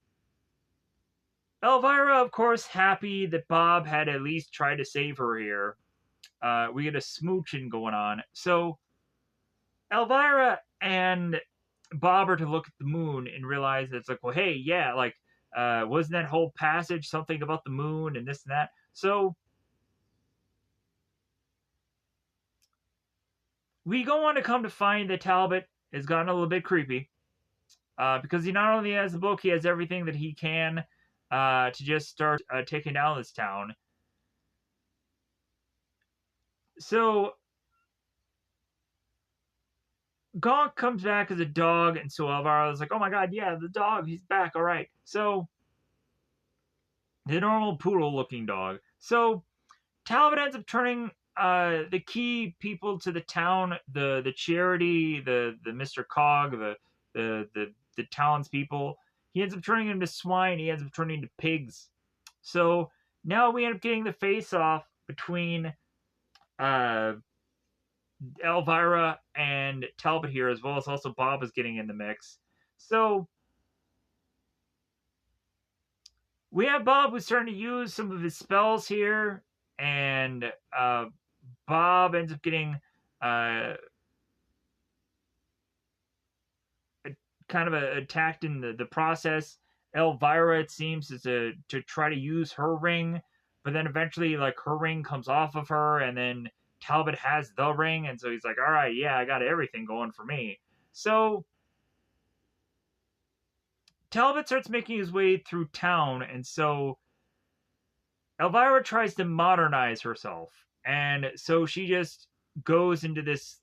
Elvira, of course, happy that Bob had at least tried to save her here. We get a smooching going on. So Elvira and Bob are to look at the moon and realize that it's like, well, hey, yeah, like, wasn't that whole passage something about the moon and this and that? So we go on to come to find that Talbot has gotten a little bit creepy because he not only has the book, he has everything that he can to just start taking down this town. So Gonk comes back as a dog, and so Elvira's like, oh my god, yeah, the dog, he's back, all right. So the normal poodle looking dog. So Talbot ends up turning the key people to the town, the charity, the Mr. Cog, the townspeople. He ends up turning them to swine. He ends up turning to pigs. So now we end up getting the face off between uh, Elvira and Talbot here, as well as also Bob is getting in the mix. So we have Bob who's starting to use some of his spells here, and Bob ends up getting uh, kind of attacked in the process. Elvira, it seems, is to try to use her ring, but then eventually, like, her ring comes off of her, and then Talbot has the ring, and so he's like, all right, yeah, I got everything going for me. So Talbot starts making his way through town, and so Elvira tries to modernize herself, and so she just goes into this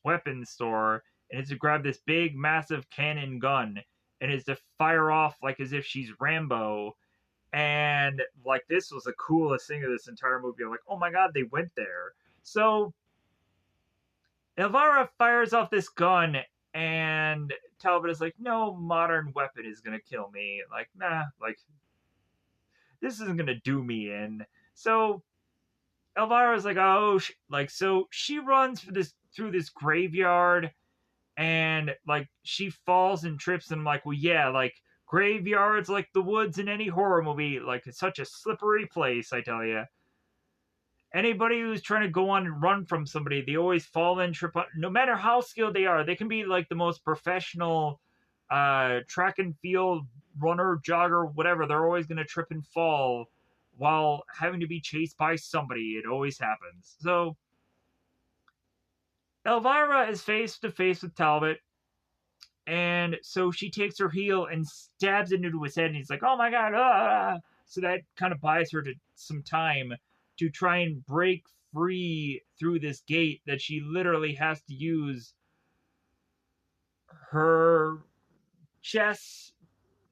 weapons store and is to grab this big, massive cannon gun and is to fire off like as if she's Rambo. And like this was the coolest thing of this entire movie. I'm like, oh my god, they went there. So Elvira fires off this gun, and Talbot is like, no modern weapon is gonna kill me. Like, nah, like this isn't gonna do me in. So Elvira's like, oh, like, so she runs for this through this graveyard, and like she falls and trips, and I'm like, well, yeah, like graveyards, like the woods in any horror movie, like it's such a slippery place, I tell you. Anybody who's trying to go on and run from somebody, they always fall and trip. No matter how skilled they are, they can be like the most professional track and field runner, jogger, whatever. They're always going to trip and fall while having to be chased by somebody. It always happens. So Elvira is face to face with Talbot, and so she takes her heel and stabs it into his head, and he's like, oh my god, ah! So that kind of buys her some time to try and break free through this gate that she literally has to use her chest,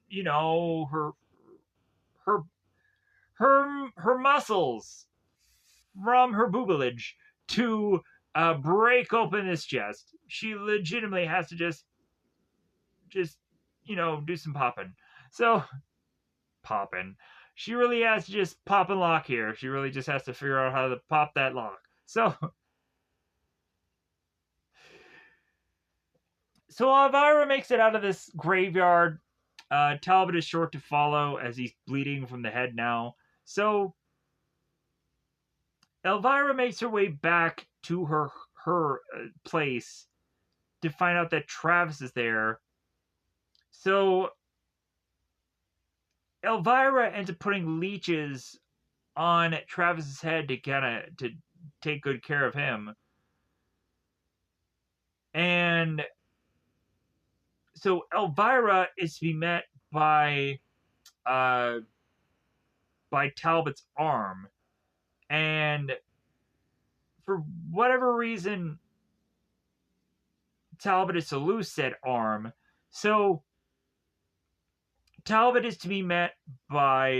you know, her her muscles from her boobage to break open this chest. She legitimately has to just do some popping. So popping. She really has to just pop and lock here. She really just has to figure out how to pop that lock. So Elvira makes it out of this graveyard. Talbot is short to follow as he's bleeding from the head now. So Elvira makes her way back to her place to find out that Travis is there. So Elvira ends up putting leeches on Travis's head to take good care of him. And so Elvira is to be met uh by Talbot's arm. And for whatever reason, Talbot is to lose said arm. So Talbot is to be met uh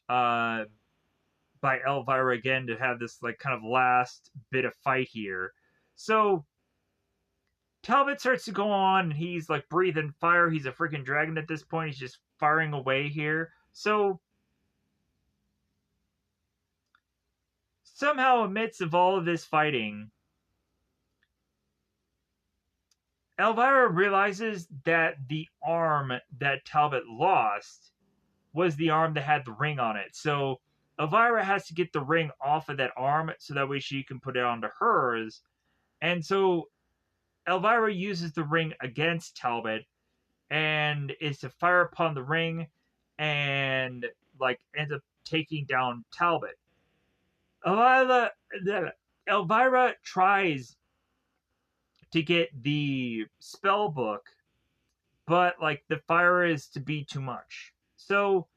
by Elvira again to have this like kind of last bit of fight here. So Talbot starts to go on, and he's like breathing fire. He's a freaking dragon at this point. He's just firing away here. So somehow, amidst of all of this fighting, Elvira realizes that the arm that Talbot lost was the arm that had the ring on it. So Elvira has to get the ring off of that arm so that way she can put it onto hers. And so Elvira uses the ring against Talbot and is to fire upon the ring and like ends up taking down Talbot. Elvira, Elvira tries to get the spell book, but like the fire is to be too much. So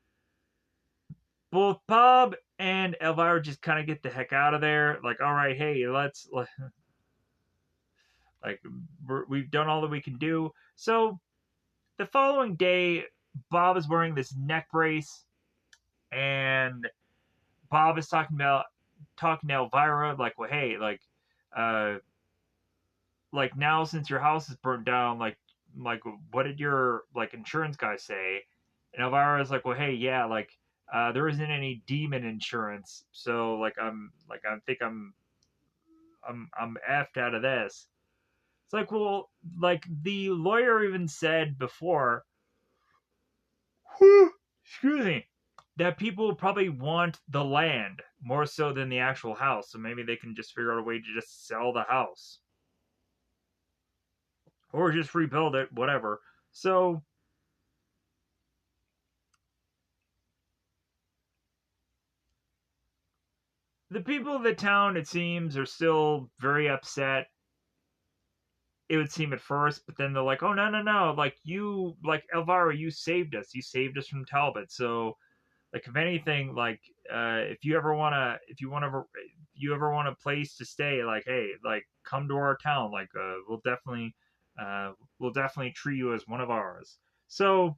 both Bob and Elvira just kind of get the heck out of there. Like, all right, hey, let's like we've done all that we can do. So the following day, Bob is wearing this neck brace, and Bob is talking to Elvira, like, well, hey, uh, like now since your house is burnt down, like what did your like insurance guy say? And Elvira is like, well, hey, yeah, like there isn't any demon insurance, so I think I'm effed out of this. It's like, well, like the lawyer even said before, excuse me, that people probably want the land more so than the actual house, so maybe they can just figure out a way to just sell the house or just rebuild it, whatever. So the people of the town, it seems, are still very upset. It would seem at first, but then they're like, "Oh, no, no, no! Like you, like Elvira, you saved us. You saved us from Talbot. So, like, if anything, like, if you ever want a place to stay, like, hey, like, come to our town. Like, we'll definitely treat you as one of ours." So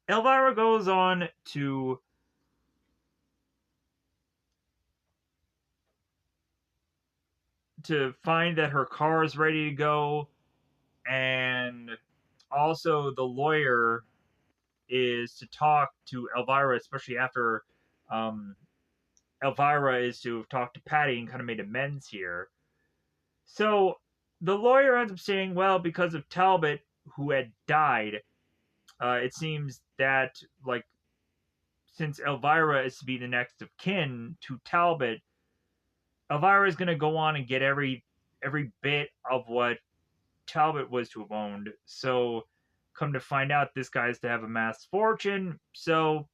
Elvira goes on to find that her car is ready to go, and also the lawyer is to talk to Elvira, especially after um, Elvira is to have talked to Patty and kind of made amends here. So the lawyer ends up saying, well, because of Talbot, who had died, it seems that, like, since Elvira is to be the next of kin to Talbot, Elvira is going to go on and get every bit of what Talbot was to have owned. So, come to find out, this guy's to have amassed fortune. So,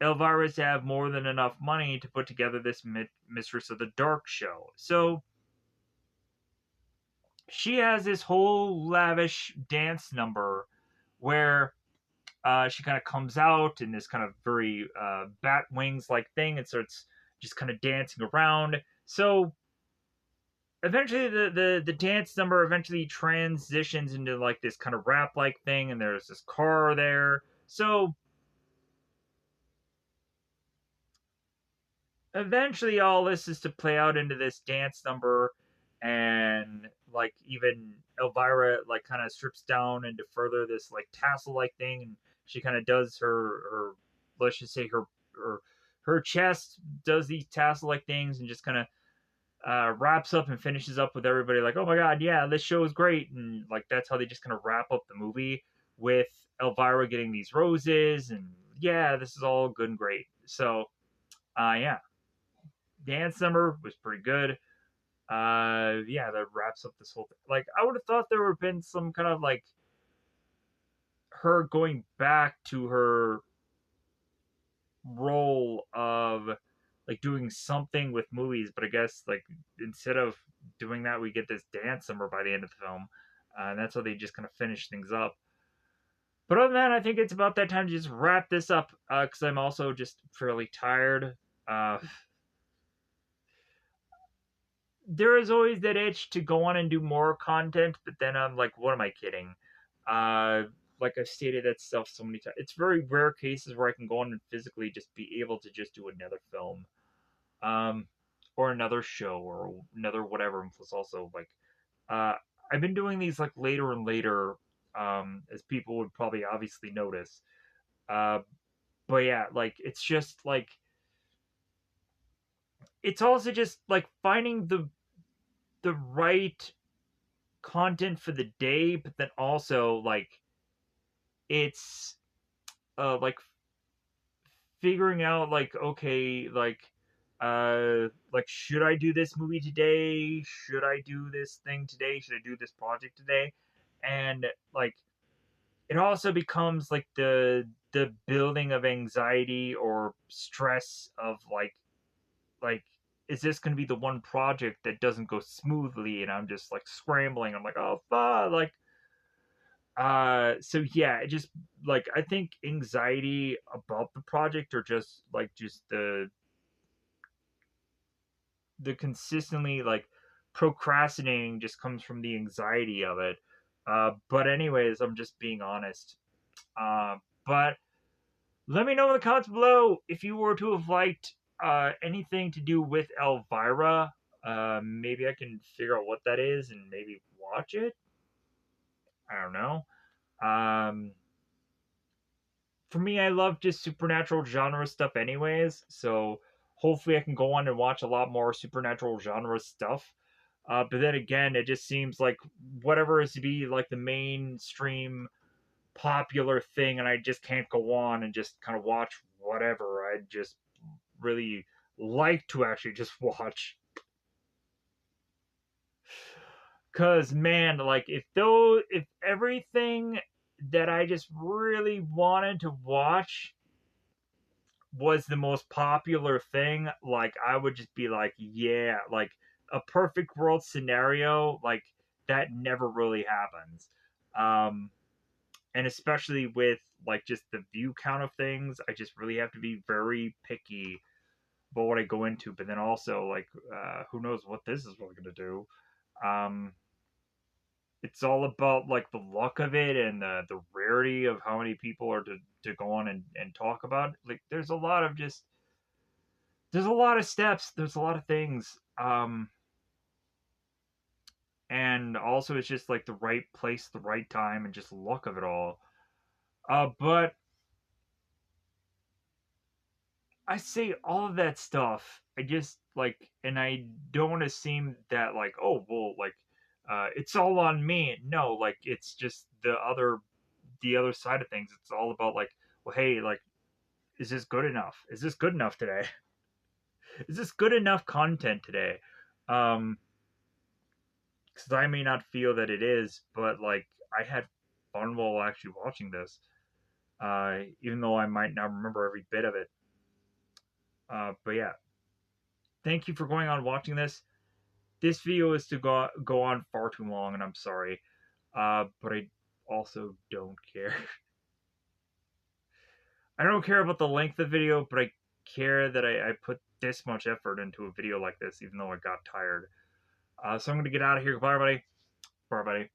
Elvira is to have more than enough money to put together this Mistress of the Dark show. So, she has this whole lavish dance number where she kind of comes out in this kind of very bat wings like thing and starts just kind of dancing around. So eventually the dance number eventually transitions into like this kind of rap like thing, and there's this car there. So eventually all this is to play out into this dance number, and like even Elvira like kind of strips down into further this like tassel like thing, and she kind of does her let's just say her her chest does these tassel like things, and just kind of wraps up and finishes up with everybody like, oh my god, yeah, this show is great, and like that's how they just kind of wrap up the movie with Elvira getting these roses, and yeah, this is all good and great. So yeah, dance number was pretty good. Yeah, that wraps up this whole thing. Like, I would have thought there would have been some kind of like her going back to her role of like doing something with movies, but I guess like instead of doing that, we get this dance number by the end of the film, and that's how they just kind of finish things up. But other than that, I think it's about that time to just wrap this up because I'm also just fairly tired. Uh, there is always that itch to go on and do more content, but then I'm like, what am I kidding? Uh, like I've stated that stuff so many times. It's very rare cases where I can go on and physically just be able to just do another film, um, or another show, or another whatever. And plus, also like, uh, I've been doing these like later and later, as people would probably obviously notice. Uh, but yeah, like it's just like it's also just like finding the right content for the day, but then also like it's like figuring out like, okay, like should I do this movie today? Should I do this thing today? Should I do this project today? And like it also becomes like the building of anxiety or stress of like is this going to be the one project that doesn't go smoothly and I'm just like scrambling. I'm like, oh fuck, like so yeah, it just like I think anxiety about the project or just the consistently like procrastinating just comes from the anxiety of it. But anyways, I'm just being honest. But let me know in the comments below if you were to have liked anything to do with Elvira. Maybe I can figure out what that is and maybe watch it. I don't know. Um, for me, I love just supernatural genre stuff, anyways. So hopefully, I can go on and watch a lot more supernatural genre stuff. But then again, it just seems like whatever is to be like the mainstream popular thing, and I just can't go on and just kind of watch whatever. I just really like to actually just watch. Cause man, like if everything that I just really wanted to watch was the most popular thing, like I would just be like, yeah, like a perfect world scenario, like that never really happens. Um, and especially with like just the view count of things, I just really have to be very picky about what I go into. But then also, like, who knows what this is really gonna do? Um, it's all about like the luck of it and the rarity of how many people are to go on and talk about it. Like, there's a lot of steps, there's a lot of things, and also it's just like the right place, the right time, and just luck of it all. But I say all of that stuff. I just like, and I don't want to seem that like, oh well, like, it's all on me. No, like it's just the other side of things. It's all about like, well, hey, like, is this good enough? Is this good enough today? Is this good enough content today? Um, because I may not feel that it is, but like I had fun while actually watching this. Even though I might not remember every bit of it. But yeah, thank you for going on watching this. This video is to go on far too long, and I'm sorry. But I also don't care. I don't care about the length of the video, but I care that I put this much effort into a video like this, even though I got tired. So I'm gonna get out of here. Goodbye, everybody. Bye, everybody.